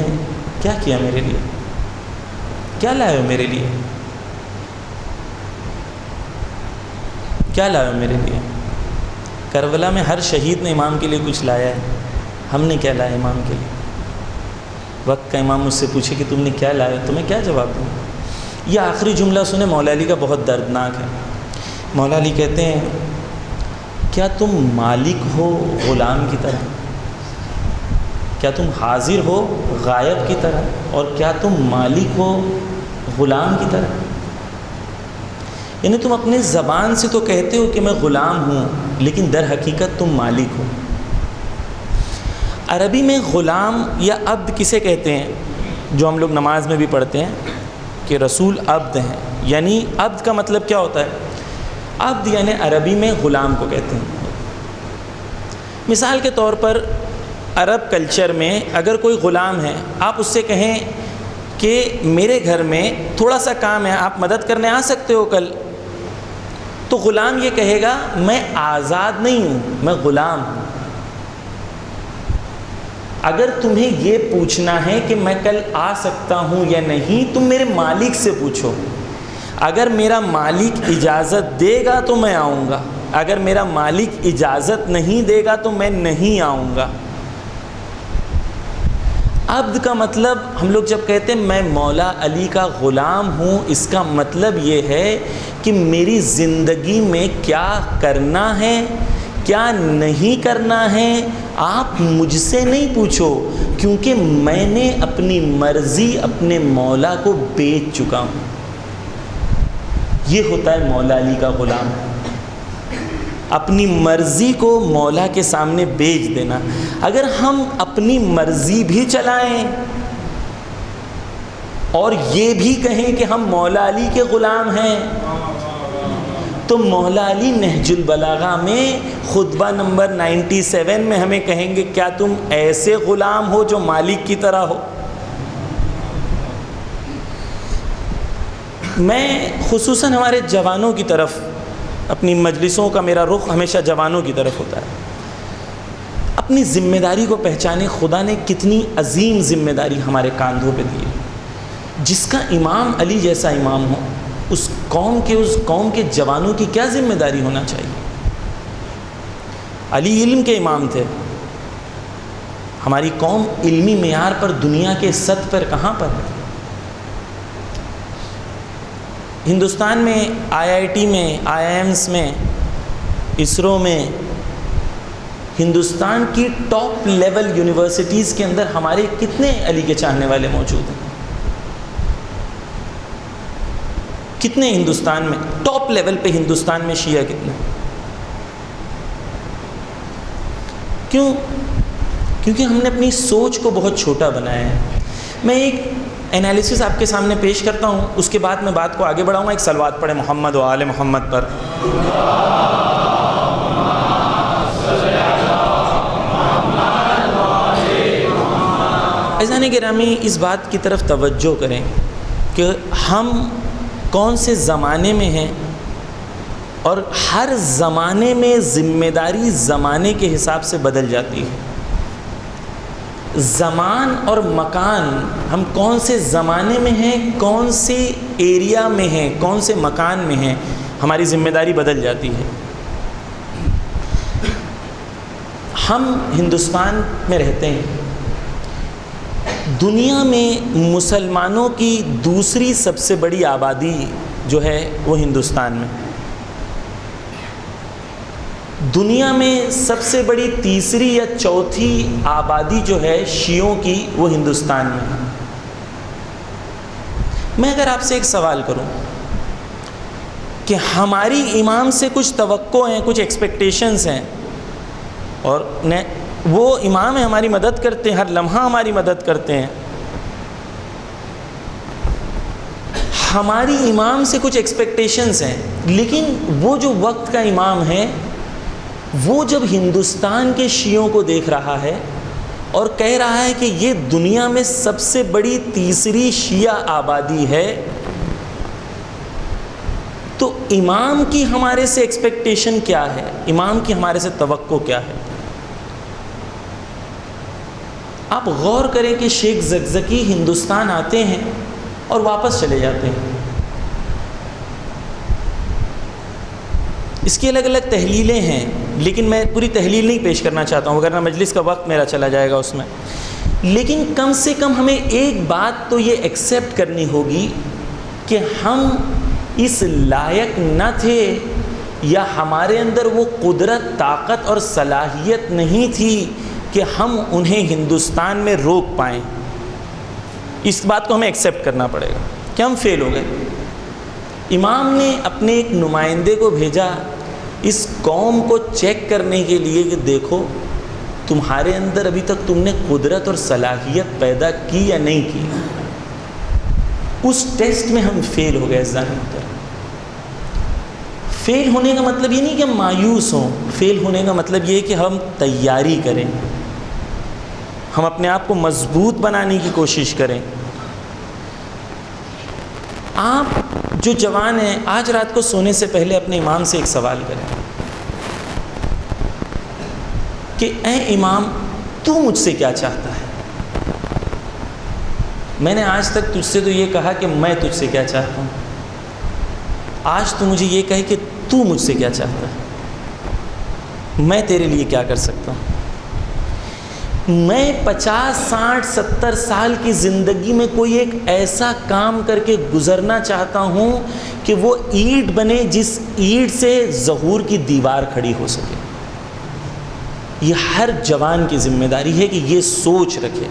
کیا کیا میرے لیے، کیا لائے ہو میرے لیے، کیا لائے ہو میرے لیے؟ کربلا میں ہر شہید نے امام کے لیے کچھ لایا ہے، ہم نے کیا لایا امام کے لیے؟ وقت کا امام مجھ سے پوچھے کہ تم نے کیا لایا، تو میں کیا جواب دوں؟ یہ آخری جملہ سنیں مولا علی کا، بہت دردناک ہے۔ مولا علی کہتے ہیں کیا تم مالک ہو غلام کی طرح؟ کیا تم حاضر ہو غائب کی طرح، اور کیا تم مالک ہو غلام کی طرح؟ یعنی تم اپنے زبان سے تو کہتے ہو کہ میں غلام ہوں، لیکن در حقیقت تم مالک ہو۔ عربی میں غلام یا عبد کسے کہتے ہیں؟ جو ہم لوگ نماز میں بھی پڑھتے ہیں کہ رسول عبد ہیں، یعنی عبد کا مطلب کیا ہوتا ہے؟ عبد یعنی عربی میں غلام کو کہتے ہیں۔ مثال کے طور پر عرب کلچر میں اگر کوئی غلام ہے، آپ اس سے کہیں کہ میرے گھر میں تھوڑا سا کام ہے، آپ مدد کرنے آ سکتے ہو کل، تو غلام یہ کہے گا میں آزاد نہیں ہوں، میں غلام ہوں۔ اگر تمہیں یہ پوچھنا ہے کہ میں کل آ سکتا ہوں یا نہیں، تم میرے مالک سے پوچھو۔ اگر میرا مالک اجازت دے گا تو میں آؤں گا، اگر میرا مالک اجازت نہیں دے گا تو میں نہیں آؤں گا۔ عبد کا مطلب ہم لوگ جب کہتے ہیں میں مولا علی کا غلام ہوں، اس کا مطلب یہ ہے کہ میری زندگی میں کیا کرنا ہے کیا نہیں کرنا ہے آپ مجھ سے نہیں پوچھو، کیونکہ میں نے اپنی مرضی اپنے مولا کو بیچ چکا ہوں۔ یہ ہوتا ہے مولا علی کا غلام، اپنی مرضی کو مولا کے سامنے بیچ دینا۔ اگر ہم اپنی مرضی بھی چلائیں اور یہ بھی کہیں کہ ہم مولا علی کے غلام ہیں، تو مولا علی نہج البلاغہ میں خطبہ نمبر 97 میں ہمیں کہیں گے کیا تم ایسے غلام ہو جو مالک کی طرح ہو؟ میں خصوصاً ہمارے جوانوں کی طرف، اپنی مجلسوں کا میرا رخ ہمیشہ جوانوں کی طرف ہوتا ہے۔ اپنی ذمہ داری کو پہچانے، خدا نے کتنی عظیم ذمہ داری ہمارے کاندھوں پہ دی ہے۔ جس کا امام علی جیسا امام ہو، اس قوم کے جوانوں کی کیا ذمہ داری ہونا چاہیے؟ علی علم کے امام تھے، ہماری قوم علمی معیار پر دنیا کے سطح پر کہاں پر ہے؟ ہندوستان میں IIT میں، IIMs میں، اسرو میں، ہندوستان کی ٹاپ لیول یونیورسٹیز کے اندر ہمارے کتنے علی کے چاہنے والے موجود ہیں؟ کتنے ہندوستان میں ٹاپ لیول پہ ہندوستان میں شیعہ کتنے؟ کیونکہ ہم نے اپنی سوچ کو بہت چھوٹا بنایا ہے۔ میں ایک انالیسس آپ کے سامنے پیش کرتا ہوں، اس کے بعد میں بات کو آگے بڑھاؤں گا۔ ایک صلوات پڑھیں محمد و آل محمد پر۔ عزیزان گرامی، اس بات کی طرف توجہ کریں کہ ہم کون سے زمانے میں ہیں، اور ہر زمانے میں ذمہ داری زمانے کے حساب سے بدل جاتی ہے۔ زمان اور مکان، ہم کون سے زمانے میں ہیں، کون سے ایریا میں ہیں، کون سے مکان میں ہیں، ہماری ذمہ داری بدل جاتی ہے۔ ہم ہندوستان میں رہتے ہیں، دنیا میں مسلمانوں کی دوسری سب سے بڑی آبادی جو ہے وہ ہندوستان میں، دنیا میں سب سے بڑی تیسری یا چوتھی آبادی جو ہے شیعوں کی وہ ہندوستان میں۔ میں اگر آپ سے ایک سوال کروں کہ ہماری امام سے کچھ توقع ہیں، کچھ ایکسپیکٹیشنز ہیں، اور وہ امام ہیں، ہماری مدد کرتے ہیں، ہر لمحہ ہماری مدد کرتے ہیں، ہماری امام سے کچھ ایکسپیکٹیشنز ہیں، لیکن وہ جو وقت کا امام ہے وہ جب ہندوستان کے شیعوں کو دیکھ رہا ہے اور کہہ رہا ہے کہ یہ دنیا میں سب سے بڑی تیسری شیعہ آبادی ہے، تو امام کی ہمارے سے ایکسپیکٹیشن کیا ہے، امام کی ہمارے سے توقع کیا ہے؟ آپ غور کریں کہ شیخ زکزکی ہندوستان آتے ہیں اور واپس چلے جاتے ہیں۔ اس کی الگ الگ تحلیلیں ہیں، لیکن میں پوری تحلیل نہیں پیش کرنا چاہتا ہوں، ورنہ مجلس کا وقت میرا چلا جائے گا اس میں۔ لیکن کم سے کم ہمیں ایک بات تو یہ ایکسیپٹ کرنی ہوگی کہ ہم اس لائق نہ تھے، یا ہمارے اندر وہ قدرت، طاقت اور صلاحیت نہیں تھی کہ ہم انہیں ہندوستان میں روک پائیں. اس بات کو ہمیں ایکسیپٹ کرنا پڑے گا کہ ہم فیل ہو گئے. امام نے اپنے ایک نمائندے کو بھیجا اس قوم کو چیک کرنے کے لیے کہ دیکھو تمہارے اندر ابھی تک تم نے قدرت اور صلاحیت پیدا کی یا نہیں کی. اس ٹیسٹ میں ہم فیل ہو گئے. فیل ہونے کا مطلب یہ نہیں کہ ہم مایوس ہوں. فیل ہونے کا مطلب یہ ہے کہ ہم تیاری کریں, ہم اپنے آپ کو مضبوط بنانے کی کوشش کریں. آپ جو جوان ہیں آج رات کو سونے سے پہلے اپنے امام سے ایک سوال کریں کہ اے امام تو مجھ سے کیا چاہتا ہے. میں نے آج تک تجھ سے تو یہ کہا کہ میں تجھ سے کیا چاہتا ہوں, آج تو مجھے یہ کہے کہ تو مجھ سے کیا چاہتا ہے, میں تیرے لیے کیا کر سکتا ہوں. میں 50 60 70 سال کی زندگی میں کوئی ایک ایسا کام کر کے گزرنا چاہتا ہوں کہ وہ اینٹ بنے جس اینٹ سے ظہور کی دیوار کھڑی ہو سکے. یہ ہر جوان کی ذمہ داری ہے کہ یہ سوچ رکھے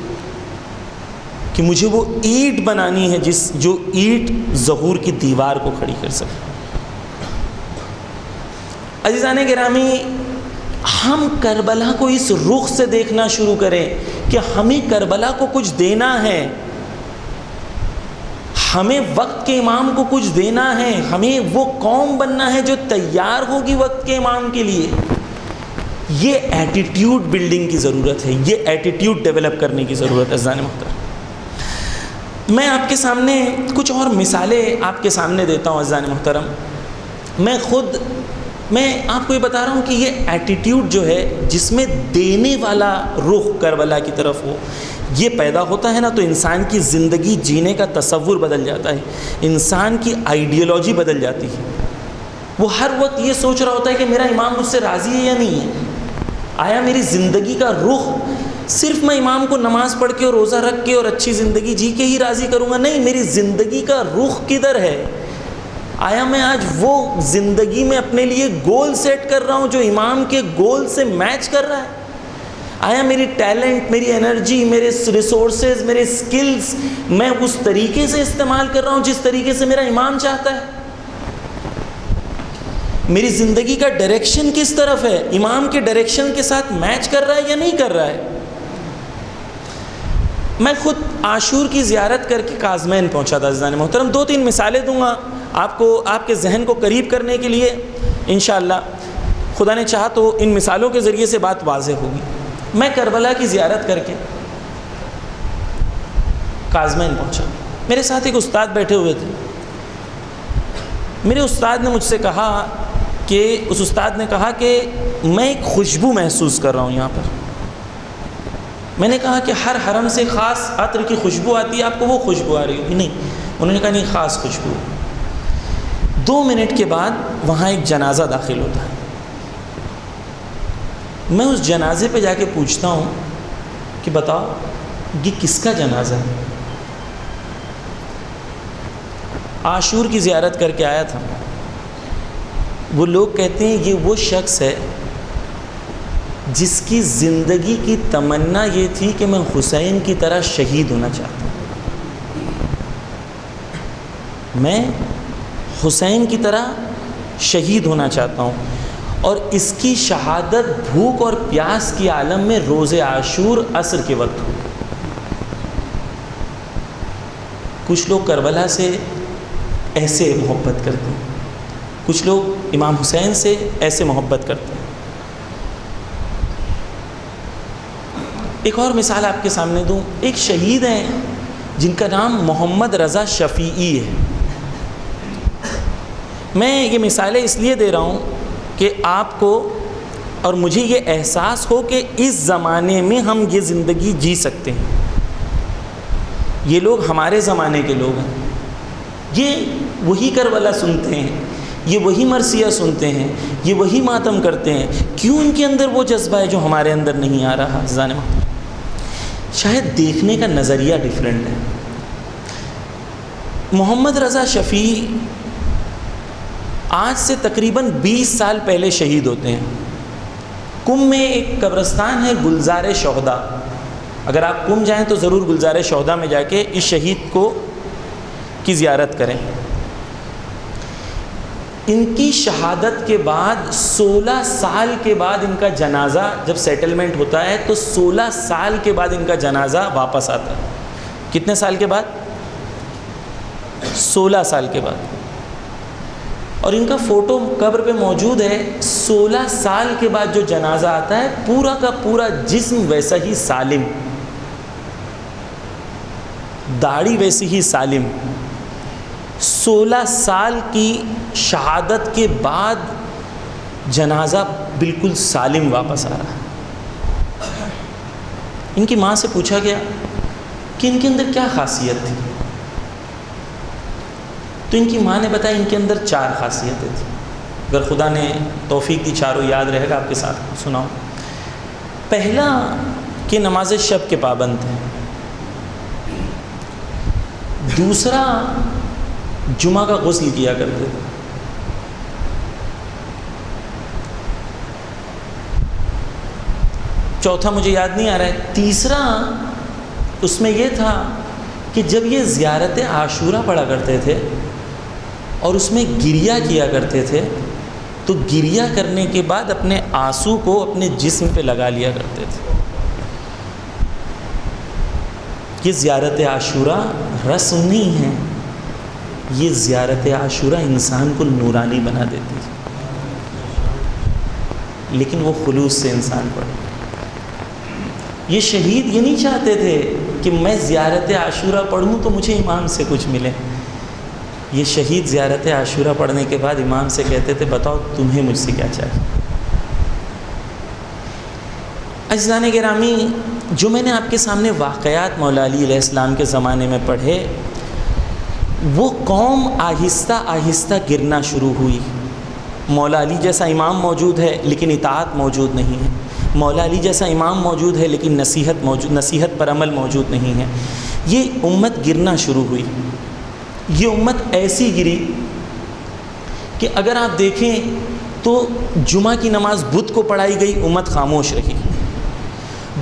کہ مجھے وہ اینٹ بنانی ہے جو اینٹ ظہور کی دیوار کو کھڑی کر سکے. عزیزان گرامی, ہم کربلا کو اس رخ سے دیکھنا شروع کریں کہ ہمیں کربلا کو کچھ دینا ہے, ہمیں وقت کے امام کو کچھ دینا ہے, ہمیں وہ قوم بننا ہے جو تیار ہوگی وقت کے امام کے لیے. یہ ایٹیٹیوڈ بلڈنگ کی ضرورت ہے, یہ ایٹیٹیوڈ ڈیولپ کرنے کی ضرورت ہے. عزیزان محترم, میں آپ کے سامنے کچھ اور مثالیں آپ کے سامنے دیتا ہوں. عزیزان محترم, میں آپ کو یہ بتا رہا ہوں کہ یہ ایٹیٹیوڈ جو ہے جس میں دینے والا رخ کربلا کی طرف ہو, یہ پیدا ہوتا ہے نا تو انسان کی زندگی جینے کا تصور بدل جاتا ہے, انسان کی آئیڈیالوجی بدل جاتی ہے. وہ ہر وقت یہ سوچ رہا ہوتا ہے کہ میرا امام مجھ سے راضی ہے یا نہیں ہے. آیا میری زندگی کا رخ صرف میں امام کو نماز پڑھ کے اور روزہ رکھ کے اور اچھی زندگی جی کے ہی راضی کروں گا؟ نہیں, میری زندگی کا رخ کدھر ہے؟ آیا میں آج وہ زندگی میں اپنے لیے گول سیٹ کر رہا ہوں جو امام کے گول سے میچ کر رہا ہے؟ آیا میری ٹیلنٹ, میری انرجی, میرے ریسورسز, میرے سکلز میں اس طریقے سے استعمال کر رہا ہوں جس طریقے سے میرا امام چاہتا ہے؟ میری زندگی کا ڈائریکشن کس طرف ہے؟ امام کے ڈائریکشن کے ساتھ میچ کر رہا ہے یا نہیں کر رہا ہے؟ میں خود عاشور کی زیارت کر کے کاظمین پہنچا تھا. عزیزان محترم, 2-3 مثالیں دوں گا آپ کو, آپ کے ذہن کو قریب کرنے کے لیے. انشاءاللہ خدا نے چاہا تو ان مثالوں کے ذریعے سے بات واضح ہوگی. میں کربلا کی زیارت کر کے کاظمین پہنچا. میرے ساتھ ایک استاد بیٹھے ہوئے تھے. میرے استاد نے مجھ سے کہا کہ اس استاد نے کہا کہ میں ایک خوشبو محسوس کر رہا ہوں یہاں پر. میں نے کہا کہ ہر حرم سے خاص عطر کی خوشبو آتی ہے, آپ کو وہ خوشبو آ رہی ہوگی؟ نہیں. انہوں نے کہا نہیں, خاص خوشبو. 2 منٹ کے بعد وہاں ایک جنازہ داخل ہوتا ہے. میں اس جنازے پہ جا کے پوچھتا ہوں کہ بتاؤ یہ کس کا جنازہ ہے؟ عاشور کی زیارت کر کے آیا تھا. وہ لوگ کہتے ہیں یہ وہ شخص ہے جس کی زندگی کی تمنا یہ تھی کہ میں حسین کی طرح شہید ہونا چاہتا ہوں, میں حسین کی طرح شہید ہونا چاہتا ہوں. اور اس کی شہادت بھوک اور پیاس کی عالم میں روز عاشور عصر کے وقت ہوئی. کچھ لوگ کربلا سے ایسے محبت کرتے ہیں, کچھ لوگ امام حسین سے ایسے محبت کرتے ہیں. ایک اور مثال آپ کے سامنے دوں. ایک شہید ہیں جن کا نام محمد رضا شفیعی ہے. میں یہ مثالیں اس لیے دے رہا ہوں کہ آپ کو اور مجھے یہ احساس ہو کہ اس زمانے میں ہم یہ زندگی جی سکتے ہیں. یہ لوگ ہمارے زمانے کے لوگ ہیں, یہ وہی کربلا سنتے ہیں, یہ وہی مرثیہ سنتے ہیں, یہ وہی ماتم کرتے ہیں. کیوں ان کے اندر وہ جذبہ ہے جو ہمارے اندر نہیں آ رہا؟ عزیزان محترم, شاید دیکھنے کا نظریہ ڈیفرنٹ ہے. محمد رضا شفیع آج سے تقریباً 20 سال پہلے شہید ہوتے ہیں. قم میں ایک قبرستان ہے گلزار شہداء. اگر آپ قم جائیں تو ضرور گلزار شہداء میں جا کے اس شہید کی زیارت کریں. ان کی شہادت کے بعد 16 سال کے بعد ان کا جنازہ جب سیٹلمنٹ ہوتا ہے تو 16 سال کے بعد ان کا جنازہ واپس آتا ہے. کتنے سال کے بعد؟ 16 سال کے بعد. اور ان کا فوٹو قبر پہ موجود ہے. 16 سال کے بعد جو جنازہ آتا ہے پورا کا پورا جسم ویسا ہی سالم، داڑھی ویسی ہی سالم. 16 سال کی شہادت کے بعد جنازہ بالکل سالم واپس آ رہا ہے. ان کی ماں سے پوچھا گیا کہ ان کے اندر کیا خاصیت تھی؟ تو ان کی ماں نے بتایا ان کے اندر 4 خاصیتیں تھیں. اگر خدا نے توفیق دی چاروں یاد رہے گا آپ کے ساتھ سناؤ. پہلا کہ نماز شب کے پابند تھے. دوسرا جمعہ کا غسل کیا کرتے تھے. چوتھا مجھے یاد نہیں آ رہا ہے. تیسرا اس میں یہ تھا کہ جب یہ زیارت عاشورہ پڑھا کرتے تھے اور اس میں گریہ کیا کرتے تھے تو گریہ کرنے کے بعد اپنے آنسو کو اپنے جسم پہ لگا لیا کرتے تھے. یہ زیارت عاشورہ رسم نہیں ہے، یہ زیارت عاشورہ انسان کو نورانی بنا دیتی ہے، لیکن وہ خلوص سے انسان پڑھے. یہ شہید یہ نہیں چاہتے تھے کہ میں زیارت عاشورہ پڑھوں تو مجھے امام سے کچھ ملے. یہ شہید زیارت عاشورہ پڑھنے کے بعد امام سے کہتے تھے بتاؤ تمہیں مجھ سے کیا چاہیے. عزیزان گرامی، جو میں نے آپ کے سامنے واقعات مولا علی علیہ السلام کے زمانے میں پڑھے، وہ قوم آہستہ آہستہ گرنا شروع ہوئی. مولا علی جیسا امام موجود ہے لیکن اطاعت موجود نہیں ہے. مولا علی جیسا امام موجود ہے لیکن نصیحت پر عمل موجود نہیں ہے. یہ امت گرنا شروع ہوئی. یہ امت ایسی گری کہ اگر آپ دیکھیں تو جمعہ کی نماز بدھ کو پڑھائی گئی، امت خاموش رہی.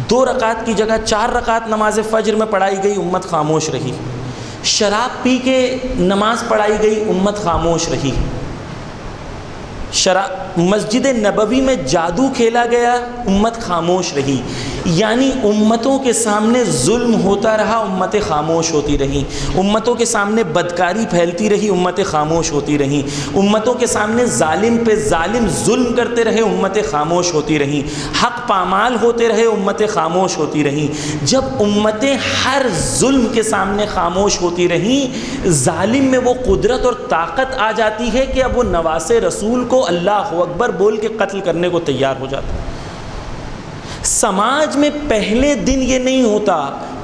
2 رکعت کی جگہ 4 رکعت نماز فجر میں پڑھائی گئی، امت خاموش رہی. شراب پی کے نماز پڑھائی گئی، امت خاموش رہی. مسجد نبوی میں جادو کھیلا گیا، امت خاموش رہی. یعنی امتوں کے سامنے ظلم ہوتا رہا، امتیں خاموش ہوتی رہیں. امتوں کے سامنے بدکاری پھیلتی رہی، امتیں خاموش ہوتی رہیں. امتوں کے سامنے ظالم پہ ظالم ظلم کرتے رہے، امتیں خاموش ہوتی رہیں. حق پامال ہوتے رہے، امتیں خاموش ہوتی رہیں. جب امتیں ہر ظلم کے سامنے خاموش ہوتی رہیں، ظالم میں وہ قدرت اور طاقت آ جاتی ہے کہ اب وہ نواسے رسول کو اللہ اکبر بول کے قتل کرنے کو تیار ہو جاتا. سماج میں پہلے دن یہ نہیں ہوتا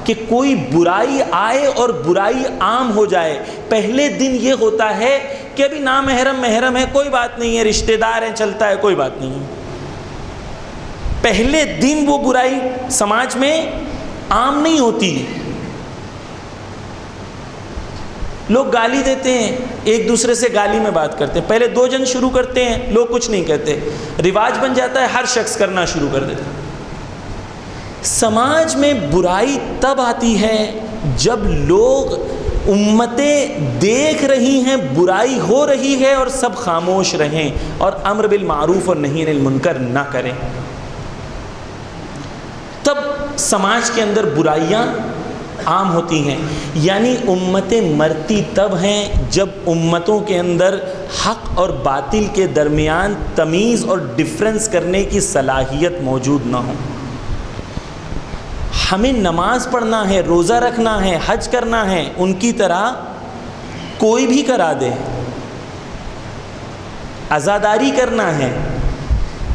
کہ کوئی برائی آئے اور برائی عام ہو جائے. پہلے دن یہ ہوتا ہے کہ ابھی نامحرم محرم ہے، کوئی بات نہیں ہے، رشتہ دار ہیں، چلتا ہے، کوئی بات نہیں ہے. پہلے دن وہ برائی سماج میں عام نہیں ہوتی. لوگ گالی دیتے ہیں، ایک دوسرے سے گالی میں بات کرتے ہیں. پہلے 2 جن شروع کرتے ہیں، لوگ کچھ نہیں کہتے، رواج بن جاتا ہے، ہر شخص کرنا شروع کر دیتا ہے. سماج میں برائی تب آتی ہے جب لوگ امتیں دیکھ رہی ہیں برائی ہو رہی ہے اور سب خاموش رہیں اور امر بالمعروف اور نہی عن المنکر نہ کریں. تب سماج کے اندر برائیاں عام ہوتی ہیں. یعنی امتیں مرتی تب ہیں جب امتوں کے اندر حق اور باطل کے درمیان تمیز اور ڈفرنس کرنے کی صلاحیت موجود نہ ہو. ہمیں نماز پڑھنا ہے، روزہ رکھنا ہے، حج کرنا ہے، ان کی طرح کوئی بھی کرا دے، عزاداری کرنا ہے.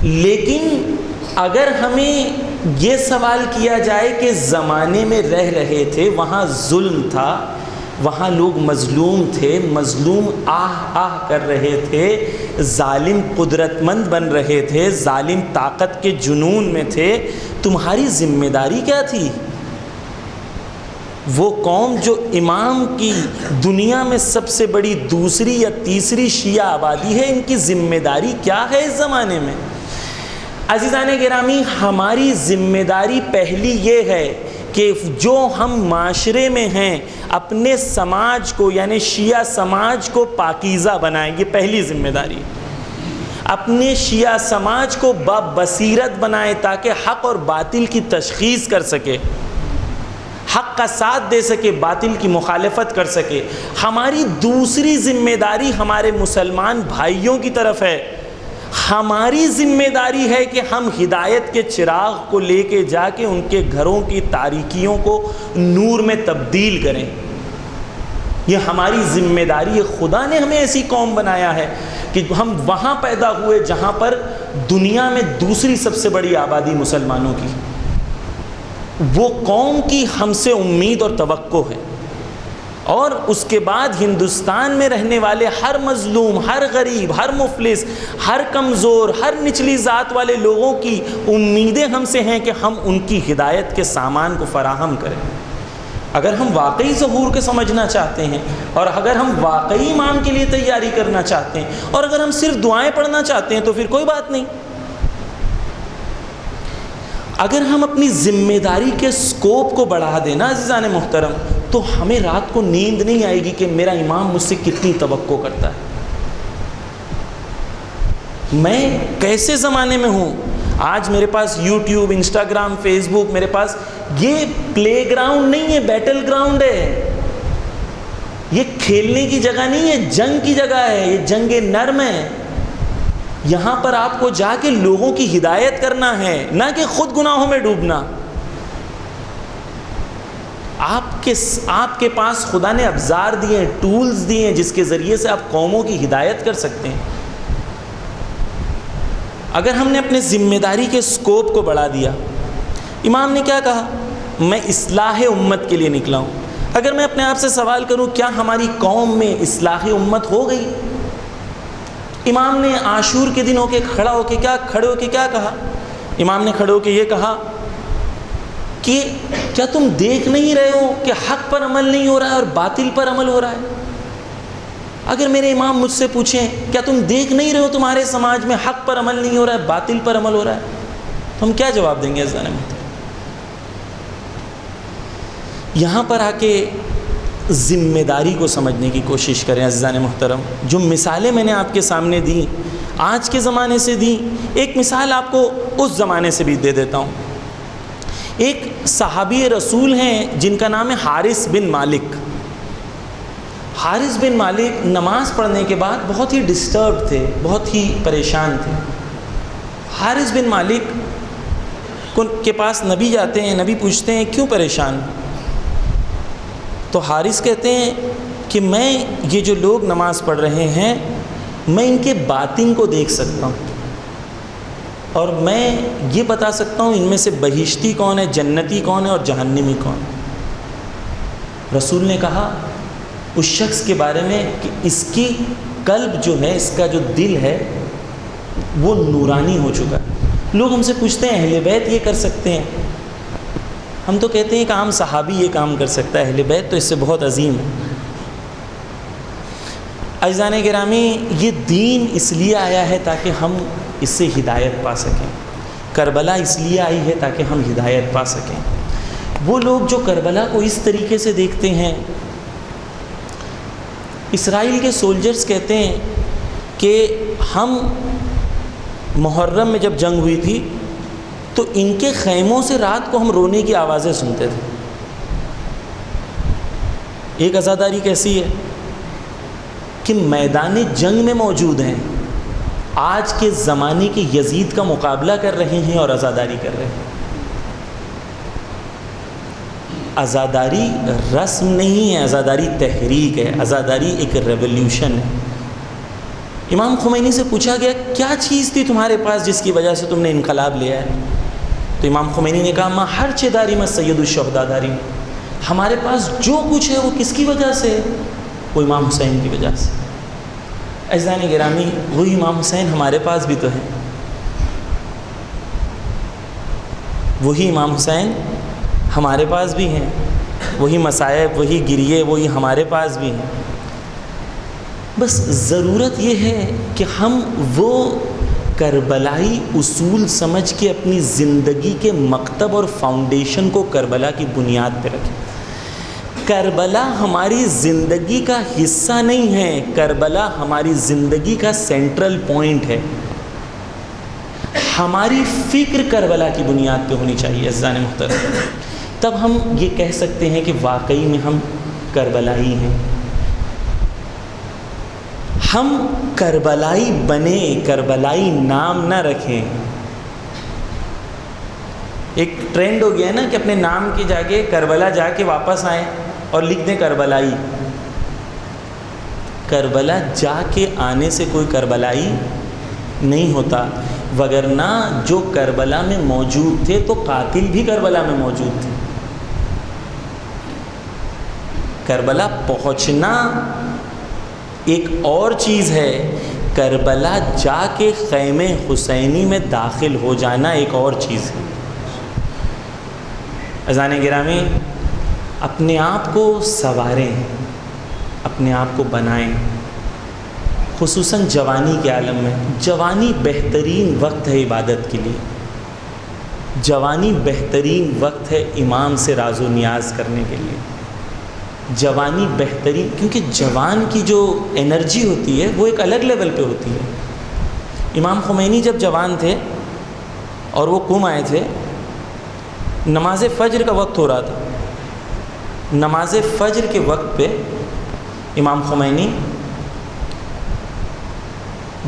لیکن اگر ہمیں یہ سوال کیا جائے کہ زمانے میں رہ رہے تھے، وہاں ظلم تھا، وہاں لوگ مظلوم تھے، مظلوم آہ آہ کر رہے تھے، ظالم قدرت مند بن رہے تھے، ظالم طاقت کے جنون میں تھے، تمہاری ذمہ داری کیا تھی؟ وہ قوم جو امام کی دنیا میں سب سے بڑی دوسری یا تیسری شیعہ آبادی ہے، ان کی ذمہ داری کیا ہے اس زمانے میں؟ عزیزان گرامی، ہماری ذمہ داری پہلی یہ ہے کہ جو ہم معاشرے میں ہیں اپنے سماج کو یعنی شیعہ سماج کو پاکیزہ بنائیں. یہ پہلی ذمہ داری. اپنے شیعہ سماج کو بصیرت بنائیں تاکہ حق اور باطل کی تشخیص کر سکے، حق کا ساتھ دے سکے، باطل کی مخالفت کر سکے. ہماری دوسری ذمہ داری ہمارے مسلمان بھائیوں کی طرف ہے. ہماری ذمہ داری ہے کہ ہم ہدایت کے چراغ کو لے کے جا کے ان کے گھروں کی تاریکیوں کو نور میں تبدیل کریں. یہ ہماری ذمہ داری ہے. خدا نے ہمیں ایسی قوم بنایا ہے کہ ہم وہاں پیدا ہوئے جہاں پر دنیا میں دوسری سب سے بڑی آبادی مسلمانوں کی. وہ قوم کی ہم سے امید اور توقع ہے، اور اس کے بعد ہندوستان میں رہنے والے ہر مظلوم، ہر غریب، ہر مفلس، ہر کمزور، ہر نچلی ذات والے لوگوں کی امیدیں ہم سے ہیں کہ ہم ان کی ہدایت کے سامان کو فراہم کریں. اگر ہم واقعی ظہور کے سمجھنا چاہتے ہیں، اور اگر ہم واقعی امام کے لیے تیاری کرنا چاہتے ہیں، اور اگر ہم صرف دعائیں پڑھنا چاہتے ہیں تو پھر کوئی بات نہیں. اگر ہم اپنی ذمہ داری کے سکوپ کو بڑھا دینا عزیزان محترم، تو ہمیں رات کو نیند نہیں آئے گی کہ میرا امام مجھ سے کتنی توقع کرتا ہے، میں کیسے زمانے میں ہوں. آج میرے پاس یوٹیوب، انسٹاگرام، فیس بک، میرے پاس یہ پلے گراؤنڈ نہیں ہے، بیٹل گراؤنڈ ہے. یہ کھیلنے کی جگہ نہیں ہے، جنگ کی جگہ ہے. یہ جنگ نرم ہے. یہاں پر آپ کو جا کے لوگوں کی ہدایت کرنا ہے، نہ کہ خود گناہوں میں ڈوبنا. آپ کے پاس خدا نے ابزار دیے ہیں، ٹولز دیے ہیں جس کے ذریعے سے آپ قوموں کی ہدایت کر سکتے ہیں. اگر ہم نے اپنے ذمہ داری کے سکوپ کو بڑھا دیا، امام نے کیا کہا؟ میں اصلاح امت کے لیے نکلا ہوں. اگر میں اپنے آپ سے سوال کروں کیا ہماری قوم میں اصلاح امت ہو گئی؟ امام نے عاشور کے دن کھڑے ہو کے کیا کہا؟ امام نے کھڑے ہو کے یہ کہا کہ کیا تم دیکھ نہیں رہے ہو کہ حق پر عمل نہیں ہو رہا ہے اور باطل پر عمل ہو رہا ہے؟ اگر میرے امام مجھ سے پوچھیں کیا تم دیکھ نہیں رہے ہو تمہارے سماج میں حق پر عمل نہیں ہو رہا ہے، باطل پر عمل ہو رہا ہے، تو ہم کیا جواب دیں گے عزیزان محترم؟ یہاں پر آ کے ذمہ داری کو سمجھنے کی کوشش کریں عزیزان محترم. جو مثالیں میں نے آپ کے سامنے دیں، آج کے زمانے سے دیں، ایک مثال آپ کو اس زمانے سے بھی دے دیتا ہوں. ایک صحابی رسول ہیں جن کا نام ہے حارث بن مالک. حارث بن مالک نماز پڑھنے کے بعد بہت ہی ڈسٹرب تھے، بہت ہی پریشان تھے. حارث بن مالک کے پاس نبی جاتے ہیں، نبی پوچھتے ہیں کیوں پریشان؟ تو حارث کہتے ہیں کہ میں یہ جو لوگ نماز پڑھ رہے ہیں میں ان کے باطن کو دیکھ سکتا ہوں، اور میں یہ بتا سکتا ہوں ان میں سے بہشتی کون ہے، جنتی کون ہے اور جہنمی کون ہے. رسول نے کہا اس شخص کے بارے میں کہ اس کی قلب جو ہے، اس کا جو دل ہے وہ نورانی ہو چکا ہے. لوگ ہم سے پوچھتے ہیں اہل بیت یہ کر سکتے ہیں؟ ہم تو کہتے ہیں کہ عام صحابی یہ کام کر سکتا ہے، اہل بیت تو اس سے بہت عظیم ہے. عزیزان گرامی، یہ دین اس لیے آیا ہے تاکہ ہم اس سے ہدایت پا سکیں. کربلا اس لیے آئی ہے تاکہ ہم ہدایت پا سکیں. وہ لوگ جو کربلا کو اس طریقے سے دیکھتے ہیں، اسرائیل کے سولجرز کہتے ہیں کہ ہم محرم میں جب جنگ ہوئی تھی تو ان کے خیموں سے رات کو ہم رونے کی آوازیں سنتے تھے. ایک عزاداری کیسی ہے کہ میدان جنگ میں موجود ہیں، آج کے زمانے کے یزید کا مقابلہ کر رہے ہیں اور عزاداری کر رہے ہیں. عزاداری رسم نہیں ہے، عزاداری تحریک ہے، عزاداری ایک ریولیوشن ہے. امام خمینی سے پوچھا گیا کیا چیز تھی تمہارے پاس جس کی وجہ سے تم نے انقلاب لیا ہے؟ تو امام خمینی نے کہا ماں ہر چہ داری میں سید الشہداء داری. ہمارے پاس جو کچھ ہے وہ کس کی وجہ سے ہے؟ وہ امام حسین کی وجہ سے. عزیزان گرامی، وہی امام حسین ہمارے پاس بھی تو ہیں. وہی امام حسین ہمارے پاس بھی ہیں، وہی مصائب، وہی گریے، وہی ہمارے پاس بھی ہیں. بس ضرورت یہ ہے کہ ہم وہ کربلائی اصول سمجھ کے اپنی زندگی کے مکتب اور فاؤنڈیشن کو کربلا کی بنیاد پہ رکھیں۔ کربلا ہماری زندگی کا حصہ نہیں ہے، کربلا ہماری زندگی کا سینٹرل پوائنٹ ہے۔ ہماری فکر کربلا کی بنیاد پہ ہونی چاہیے عزیزان محترم، تب ہم یہ کہہ سکتے ہیں کہ واقعی میں ہم کربلائی ہیں۔ ہم کربلائی بنے، کربلائی نام نہ رکھیں۔ ایک ٹرینڈ ہو گیا ہے نا کہ اپنے نام کی جگہ کربلا جا کے واپس آئیں اور لکھ دیں کربلائی۔ کربلا جا کے آنے سے کوئی کربلائی نہیں ہوتا، وگرنہ جو کربلا میں موجود تھے تو قاتل بھی کربلا میں موجود تھے۔ کربلا پہنچنا ایک اور چیز ہے، کربلا جا کے خیمے حسینی میں داخل ہو جانا ایک اور چیز ہے۔ اذان گرامی، اپنے آپ کو سنواریں، اپنے آپ کو بنائیں، خصوصاً جوانی کے عالم میں۔ جوانی بہترین وقت ہے عبادت کے لیے، جوانی بہترین وقت ہے امام سے راز و نیاز کرنے کے لیے، جوانی بہترین، کیونکہ جوان کی جو انرجی ہوتی ہے وہ ایک الگ لیول پہ ہوتی ہے۔ امام خمینی جب جوان تھے اور وہ قم آئے تھے، نماز فجر کا وقت ہو رہا تھا، نماز فجر کے وقت پہ امام خمینی،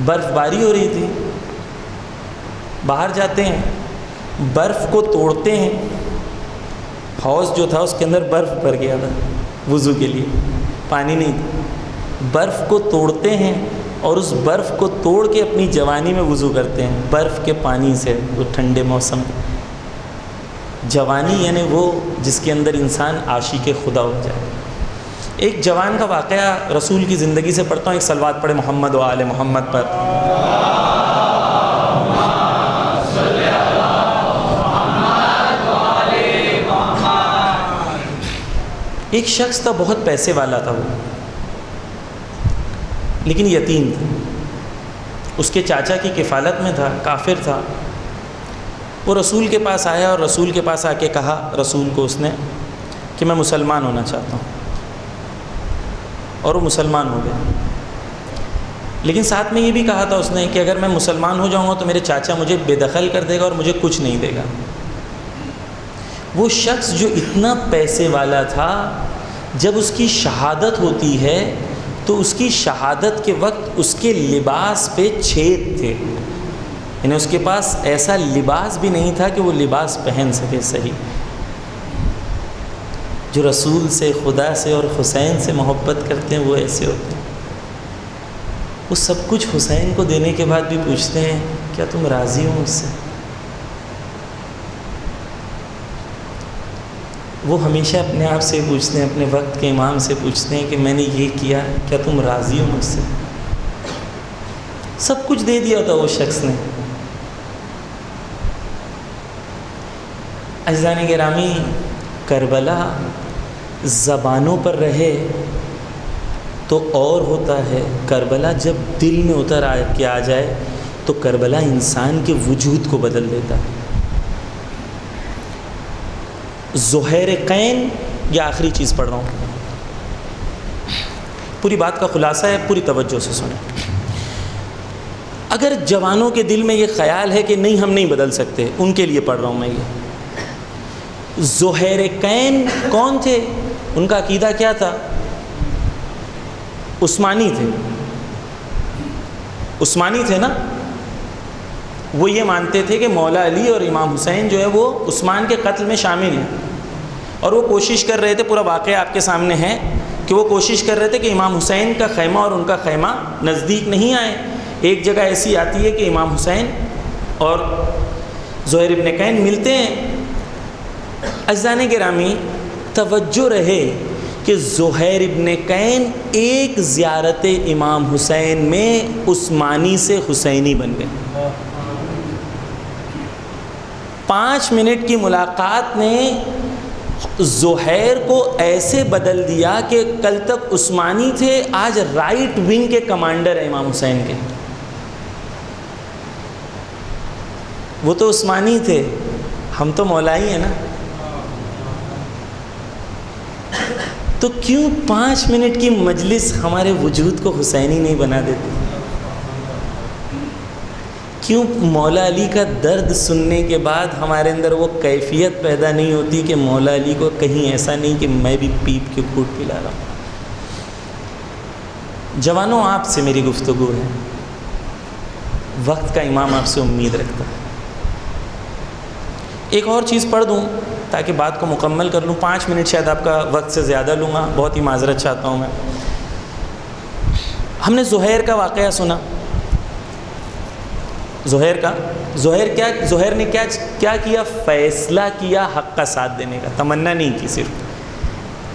برف باری ہو رہی تھی، باہر جاتے ہیں، برف کو توڑتے ہیں، حوض جو تھا اس کے اندر برف بھر گیا تھا، وضو کے لیے پانی نہیں تھا، برف کو توڑتے ہیں اور اس برف کو توڑ کے اپنی جوانی میں وضو کرتے ہیں، برف کے پانی سے، وہ ٹھنڈے موسم۔ جوانی یعنی وہ جس کے اندر انسان عاشق خدا ہو جائے۔ ایک جوان کا واقعہ رسول کی زندگی سے پڑھتا ہوں، ایک صلوات پڑھے محمد و آل محمد پر۔ ایک شخص تھا، بہت پیسے والا تھا وہ، لیکن یتیم تھا، اس کے چاچا کی کفالت میں تھا، کافر تھا۔ وہ رسول کے پاس آیا اور رسول کے پاس آ کے کہا رسول کو اس نے کہ میں مسلمان ہونا چاہتا ہوں، اور وہ مسلمان ہو گیا۔ لیکن ساتھ میں یہ بھی کہا تھا اس نے کہ اگر میں مسلمان ہو جاؤں گا تو میرے چاچا مجھے بے دخل کر دے گا اور مجھے کچھ نہیں دے گا۔ وہ شخص جو اتنا پیسے والا تھا، جب اس کی شہادت ہوتی ہے تو اس کی شہادت کے وقت اس کے لباس پہ چھید تھے، یعنی اس کے پاس ایسا لباس بھی نہیں تھا کہ وہ لباس پہن سکے صحیح۔ جو رسول سے، خدا سے اور حسین سے محبت کرتے ہیں وہ ایسے ہوتے ہیں۔ وہ سب کچھ حسین کو دینے کے بعد بھی پوچھتے ہیں کیا تم راضی ہو مجھ سے؟ وہ ہمیشہ اپنے آپ سے پوچھتے ہیں، اپنے وقت کے امام سے پوچھتے ہیں کہ میں نے یہ کیا، کیا تم راضی ہو مجھ سے؟ سب کچھ دے دیا تھا وہ شخص نے۔ عزیزان گرامی، کربلا زبانوں پر رہے تو اور ہوتا ہے، کربلا جب دل میں اتر کے آ جائے تو کربلا انسان کے وجود کو بدل دیتا ہے۔ زہیرقین، یہ آخری چیز پڑھ رہا ہوں، پوری بات کا خلاصہ ہے، پوری توجہ سے سنیں۔ اگر جوانوں کے دل میں یہ خیال ہے کہ نہیں ہم نہیں بدل سکتے، ان کے لیے پڑھ رہا ہوں میں یہ۔ زہیرقین کون تھے؟ ان کا عقیدہ کیا تھا؟ عثمانی تھے، عثمانی تھے نا۔ وہ یہ مانتے تھے کہ مولا علی اور امام حسین جو ہے وہ عثمان کے قتل میں شامل ہیں، اور وہ کوشش کر رہے تھے، پورا واقعہ آپ کے سامنے ہے کہ وہ کوشش کر رہے تھے کہ امام حسین کا خیمہ اور ان کا خیمہ نزدیک نہیں آئے۔ ایک جگہ ایسی آتی ہے کہ امام حسین اور زہیر ابن قین ملتے ہیں۔ عزیزان گرامی، توجہ رہے کہ زہیر ابن قین ایک زیارت امام حسین میں عثمانی سے حسینی بن گئے۔ 5 منٹ کی ملاقات نے زہیر کو ایسے بدل دیا کہ کل تک عثمانی تھے، آج رائٹ ونگ کے کمانڈر ہیں امام حسین کے۔ وہ تو عثمانی تھے، ہم تو مولائی ہیں نا. تو کیوں 5 منٹ کی مجلس ہمارے وجود کو حسینی نہیں بنا دیتی؟ کیوں مولا علی کا درد سننے کے بعد ہمارے اندر وہ کیفیت پیدا نہیں ہوتی کہ مولا علی کو کہیں ایسا نہیں کہ میں بھی پیپ کے گھونٹ پلا رہا ہوں؟ جوانوں، آپ سے میری گفتگو ہے، وقت کا امام آپ سے امید رکھتا ہے. ایک اور چیز پڑھ دوں تاکہ بات کو مکمل کر لوں. 5 منٹ شاید آپ کا وقت سے زیادہ لوں گا، بہت ہی معذرت چاہتا ہوں میں. ہم نے زہیر کا واقعہ سنا. زہیر نے کیا کیا؟ فیصلہ کیا حق کا ساتھ دینے کا. تمنا نہیں کی، صرف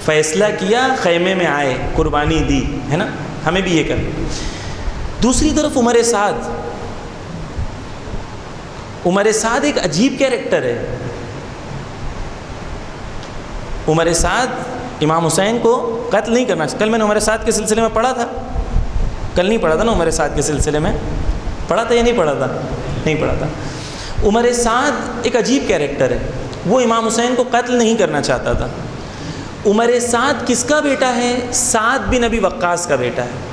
فیصلہ کیا، خیمے میں آئے، قربانی دی، ہے نا. ہمیں بھی یہ کرنا. دوسری طرف عمر سعد ایک عجیب کیریکٹر ہے. عمر سعد امام حسین کو قتل نہیں کرنا. کل میں نے عمر سعد کے سلسلے میں پڑھا تھا، کل نہیں پڑھا تھا نا. عمر سعد کے سلسلے میں پڑھا تھا یا نہیں پڑھا تھا؟ نہیں پڑھا تھا. عمر سعد ایک عجیب کیریکٹر ہے. وہ امام حسین کو قتل نہیں کرنا چاہتا تھا. عمر سعد کس کا بیٹا ہے؟ سعد بن ابی وقاص کا بیٹا ہے.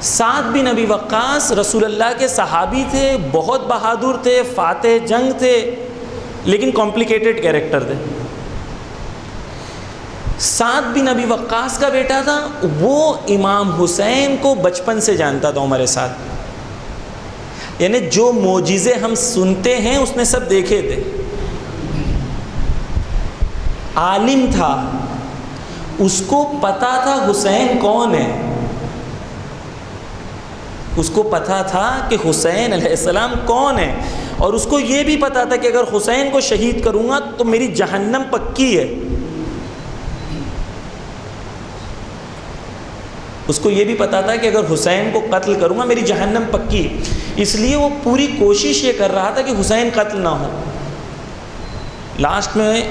سعد بن ابی وقاص رسول اللہ کے صحابی تھے، بہت بہادر تھے، فاتح جنگ تھے، لیکن کمپلیکیٹڈ کیریکٹر تھے. سعد بن ابی وقاص کا بیٹا تھا. وہ امام حسین کو بچپن سے جانتا تھا. عمر سعد یعنی جو معجزے ہم سنتے ہیں اس نے سب دیکھے تھے. عالم تھا، اس کو پتا تھا حسین کون ہے. اس کو پتا تھا کہ حسین علیہ السلام کون ہے، اور اس کو یہ بھی پتا تھا کہ اگر حسین کو شہید کروں گا تو میری جہنم پکی ہے. اس کو یہ بھی پتا تھا کہ اگر حسین کو قتل کروں گا میری جہنم پکی. اس لیے وہ پوری کوشش یہ کر رہا تھا کہ حسین قتل نہ ہو. لاسٹ میں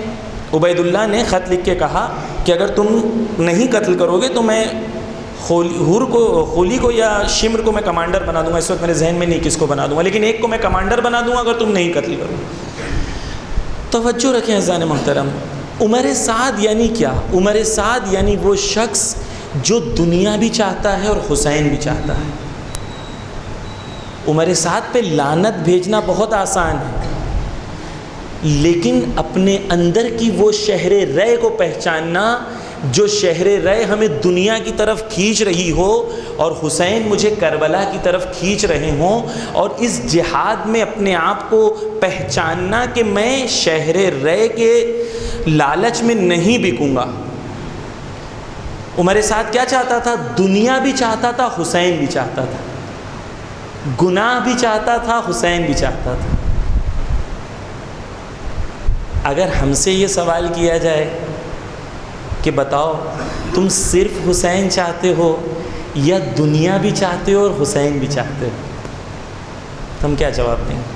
عبید اللہ نے خط لکھ کے کہا کہ اگر تم نہیں قتل کرو گے تو میں خولی کو یا شمر کو میں کمانڈر بنا دوں گا. اس وقت میرے ذہن میں نہیں کس کو بنا دوں گا، لیکن ایک کو میں کمانڈر بنا دوں گا اگر تم نہیں قتل کرو. توجہ رکھیں عزیزان محترم. عمر سعد یعنی کیا؟ عمر سعد یعنی وہ شخص جو دنیا بھی چاہتا ہے اور حسین بھی چاہتا ہے. عمر سعد پہ لعنت بھیجنا بہت آسان ہے، لیکن اپنے اندر کی وہ شہر رے کو پہچاننا جو شہر رے ہمیں دنیا کی طرف کھینچ رہی ہو اور حسین مجھے کربلا کی طرف کھینچ رہے ہوں، اور اس جہاد میں اپنے آپ کو پہچاننا کہ میں شہر رے کے لالچ میں نہیں بکوں گا. عمر سعد کیا چاہتا تھا؟ دنیا بھی چاہتا تھا، حسین بھی چاہتا تھا. گناہ بھی چاہتا تھا، حسین بھی چاہتا تھا. اگر ہم سے یہ سوال کیا جائے کہ بتاؤ تم صرف حسین چاہتے ہو یا دنیا بھی چاہتے ہو اور حسین بھی چاہتے ہو، تو ہم کیا جواب دیں گے؟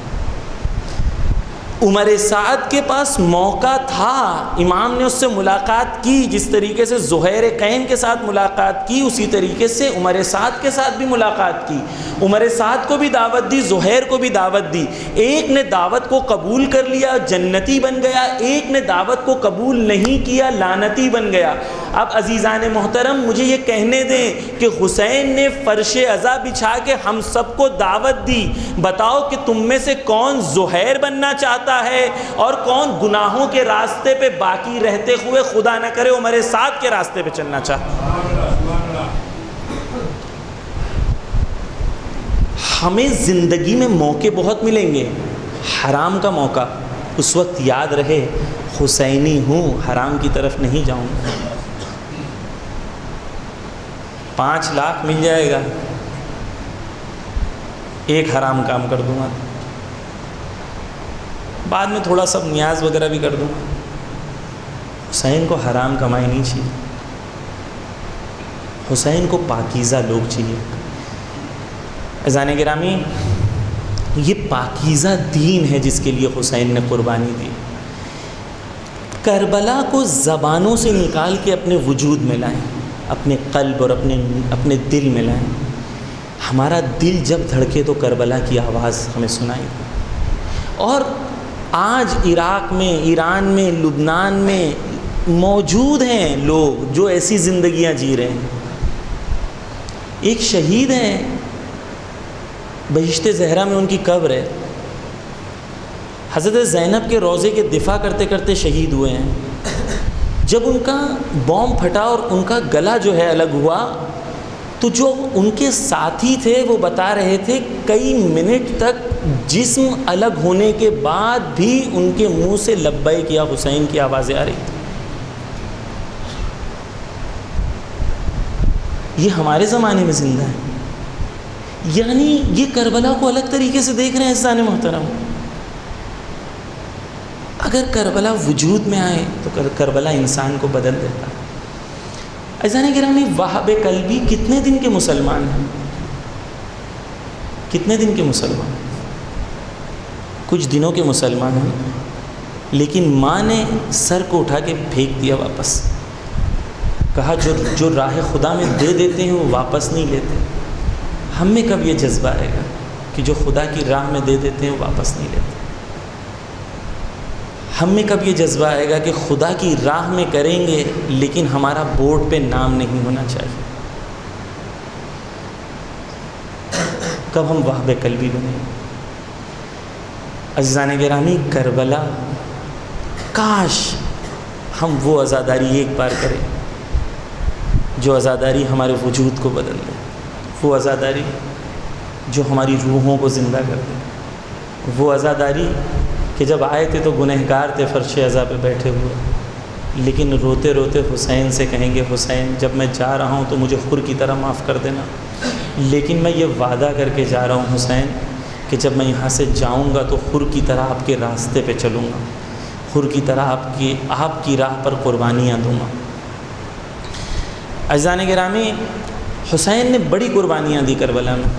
عمر سعد کے پاس موقع تھا، امام نے اس سے ملاقات کی. جس طریقے سے زہیر قین کے ساتھ ملاقات کی اسی طریقے سے عمر سعد کے ساتھ بھی ملاقات کی. عمر سعد کو بھی دعوت دی، زہیر کو بھی دعوت دی. ایک نے دعوت کو قبول کر لیا، جنتی بن گیا. ایک نے دعوت کو قبول نہیں کیا، لعنتی بن گیا. اب عزیزان محترم مجھے یہ کہنے دیں کہ حسین نے فرش عزا بچھا کے ہم سب کو دعوت دی. بتاؤ کہ تم میں سے کون زہیر بننا چاہتا ہے اور کون گناہوں کے راستے پہ باقی رہتے ہوئے خدا نہ کرے عمر سعد کے راستے پہ چلنا چاہتا؟ ہمیں زندگی میں موقع بہت ملیں گے. حرام کا موقع اس وقت یاد رہے حسینی ہوں، حرام کی طرف نہیں جاؤں. 5 لاکھ مل جائے گا، ایک حرام کام کر دوں گا، بعد میں تھوڑا سا نیاز وغیرہ بھی کر دوں گا. حسین کو حرام کمائی نہیں چاہیے، حسین کو پاکیزہ لوگ چاہیے. عزیزان گرامی، یہ پاکیزہ دین ہے جس کے لیے حسین نے قربانی دی. کربلا کو زبانوں سے نکال کے اپنے وجود میں لائیں، اپنے قلب اور اپنے دل میں لائیں. ہمارا دل جب دھڑکے تو کربلا کی آواز ہمیں سنائی. اور آج عراق میں، ایران میں، لبنان میں موجود ہیں لوگ جو ایسی زندگیاں جی رہے ہیں. ایک شہید ہیں، بہشت زہرا میں ان کی قبر ہے. حضرت زینب کے روضے کے دفاع کرتے کرتے شہید ہوئے ہیں. جب ان کا بوم پھٹا اور ان کا گلا جو ہے الگ ہوا تو جو ان کے ساتھی تھے وہ بتا رہے تھے کئی منٹ تک جسم الگ ہونے کے بعد بھی ان کے منہ سے لبیک یا حسین کی آوازیں آ رہی تھیں. یہ ہمارے زمانے میں زندہ ہے. یعنی یہ کربلا کو الگ طریقے سے دیکھ رہے ہیں. عزیزان محترم، اگر کربلا وجود میں آئے تو کربلا انسان کو بدل دیتا ہے. عزیزان گرامی، وہاب قلبی کتنے دن کے مسلمان ہیں؟ کتنے دن کے مسلمان؟ کچھ دنوں کے مسلمان ہیں، لیکن ماں نے سر کو اٹھا کے پھینک دیا واپس. کہا جو راہ خدا میں دے دیتے ہیں وہ واپس نہیں لیتے. ہم میں کب یہ جذبہ آئے گا کہ جو خدا کی راہ میں دے دیتے ہیں وہ واپس نہیں لیتے؟ ہم میں کب یہ جذبہ آئے گا کہ خدا کی راہ میں کریں گے لیکن ہمارا بورڈ پہ نام نہیں ہونا چاہیے؟ کب ہم وہاب قلبی بنیں؟ عزیزان گرامی، کربلا، کاش ہم وہ عزاداری ایک بار کریں جو عزاداری ہمارے وجود کو بدل دے، وہ عزاداری جو ہماری روحوں کو زندہ کر دے، وہ عزاداری کہ جب آئے تھے تو گنہگار تھے فرش عزا پہ بیٹھے ہوئے، لیکن روتے روتے حسین سے کہیں گے حسین جب میں جا رہا ہوں تو مجھے خور کی طرح معاف کر دینا، لیکن میں یہ وعدہ کر کے جا رہا ہوں حسین کہ جب میں یہاں سے جاؤں گا تو خور کی طرح آپ کے راستے پہ چلوں گا، خور کی طرح آپ کی راہ پر قربانیاں دوں گا. عزیزان گرامی، حسین نے بڑی قربانیاں دی کربلا میں،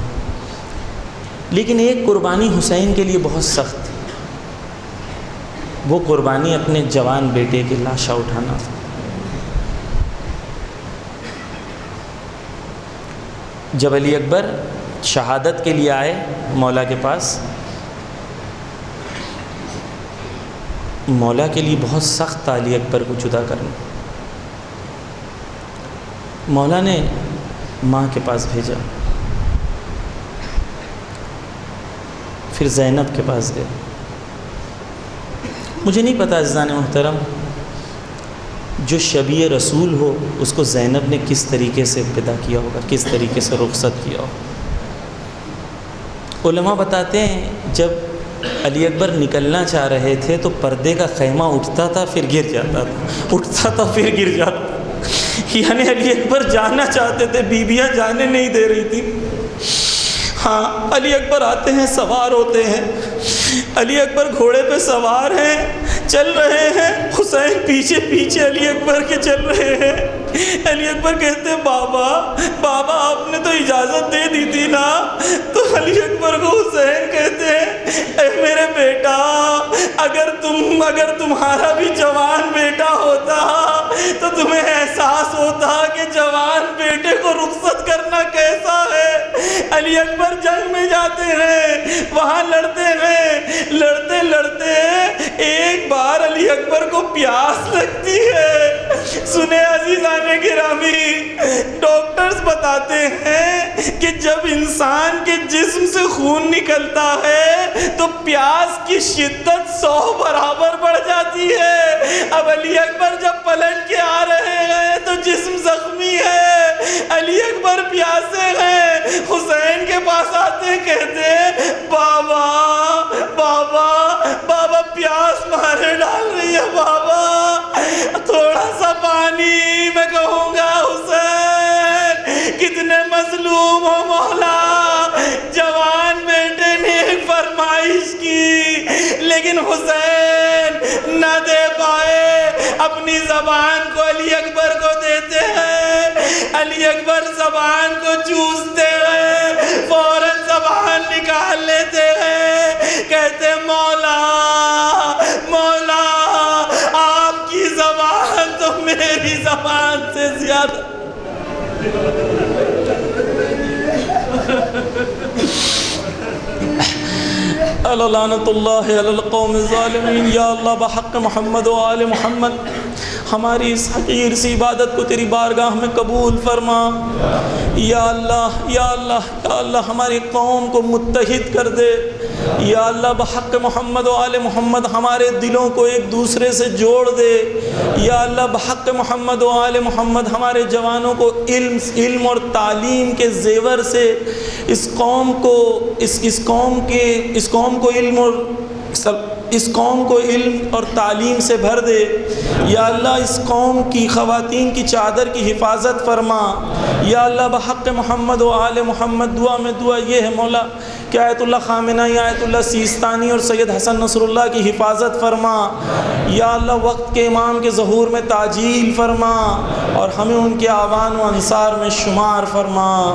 لیکن ایک قربانی حسین کے لیے بہت سخت تھی. وہ قربانی اپنے جوان بیٹے کی لاشا اٹھانا تھا. جب علی اکبر شہادت کے لیے آئے مولا کے پاس، مولا کے لیے بہت سخت تھا علی اکبر کو جدا کرنا. مولا نے ماں کے پاس بھیجا، پھر زینب کے پاس گئے. مجھے نہیں پتہ عزیزان محترم، جو شبیہ رسول ہو اس کو زینب نے کس طریقے سے پیدا کیا ہوگا، کس طریقے سے رخصت کیا ہوگا. علماء بتاتے ہیں جب علی اکبر نکلنا چاہ رہے تھے تو پردے کا خیمہ اٹھتا تھا پھر گر جاتا تھا، اٹھتا تھا پھر گر جاتا تھا. یعنی علی اکبر جانا چاہتے تھے، بیویاں جانے نہیں دے رہی تھی. ہاں، علی اکبر آتے ہیں، سوار ہوتے ہیں، علی اکبر گھوڑے پہ سوار ہیں، چل رہے ہیں، حسین پیچھے پیچھے علی اکبر کے چل رہے ہیں. علی اکبر کہتے ہیں بابا آپ نے تو اجازت دے دی تھی نا. تو علی اکبر کو حسین کہتے ہیں اے میرے بیٹا، اگر تمہارا بھی جوان بیٹا ہوتا تو تمہیں احساس ہوتا کہ جوان بیٹے کو رخصت کرنا کیسا ہے. علی اکبر جنگ میں جاتے ہیں، وہاں لڑتے ہیں، لڑتے ایک بار علی اکبر کو پیاس لگتی ہے. سنیں عزیزان گرامی، ڈاکٹرز بتاتے ہیں کہ جب انسان کے جسم سے خون نکلتا ہے تو پیاس کی شدت 100 برابر بڑھ جاتی ہے. اب علی اکبر جب پلٹ کے آ رہے ہیں تو جسم زخمی ہے، علی اکبر پیاسے ہیں. حسین کے پاس آتے ہیں، کہتے ہیں بابا پیاس مارے ڈال رہی ہے، بابا تھوڑا سا پانی. میں کہوں گا حسین کتنے مظلوم ہو مولا. جوان بیٹے نے ایک فرمائش کی لیکن حسین نہ دے پائے، اپنی زبان کو علی اکبر کو دیتے ہیں. علی اکبر زبان کو چوستے ہیں، فوراً زبان نکال لیتے ہیں، کہتے مولا آپ کی زبان تو میری زبان سے زیادہ. لعنت اللہ علی القوم الظالمین۔ یا اللہ بحق محمد و آل محمد ہماری اس حقیر سی عبادت کو تیری بارگاہ میں قبول فرما۔ یا اللہ یا اللہ یا اللہ ہماری قوم کو متحد کر دے۔ یا اللہ بحق محمد و آل محمد ہمارے دلوں کو ایک دوسرے سے جوڑ دے۔ یا اللہ بحق محمد و آل محمد ہمارے جوانوں کو علم اور تعلیم کے زیور سے اس قوم کو علم اور تعلیم سے بھر دے۔ یا اللہ اس قوم کی خواتین کی چادر کی حفاظت فرما۔ یا اللہ بحق محمد و آل محمد دعا یہ ہے مولا کہ آیت اللہ خامنہ آیت اللہ سیستانی اور سید حسن نصر اللہ کی حفاظت فرما۔ یا اللہ وقت کے امام کے ظہور میں تعجیل فرما اور ہمیں ان کے اعوان و انصار میں شمار فرما۔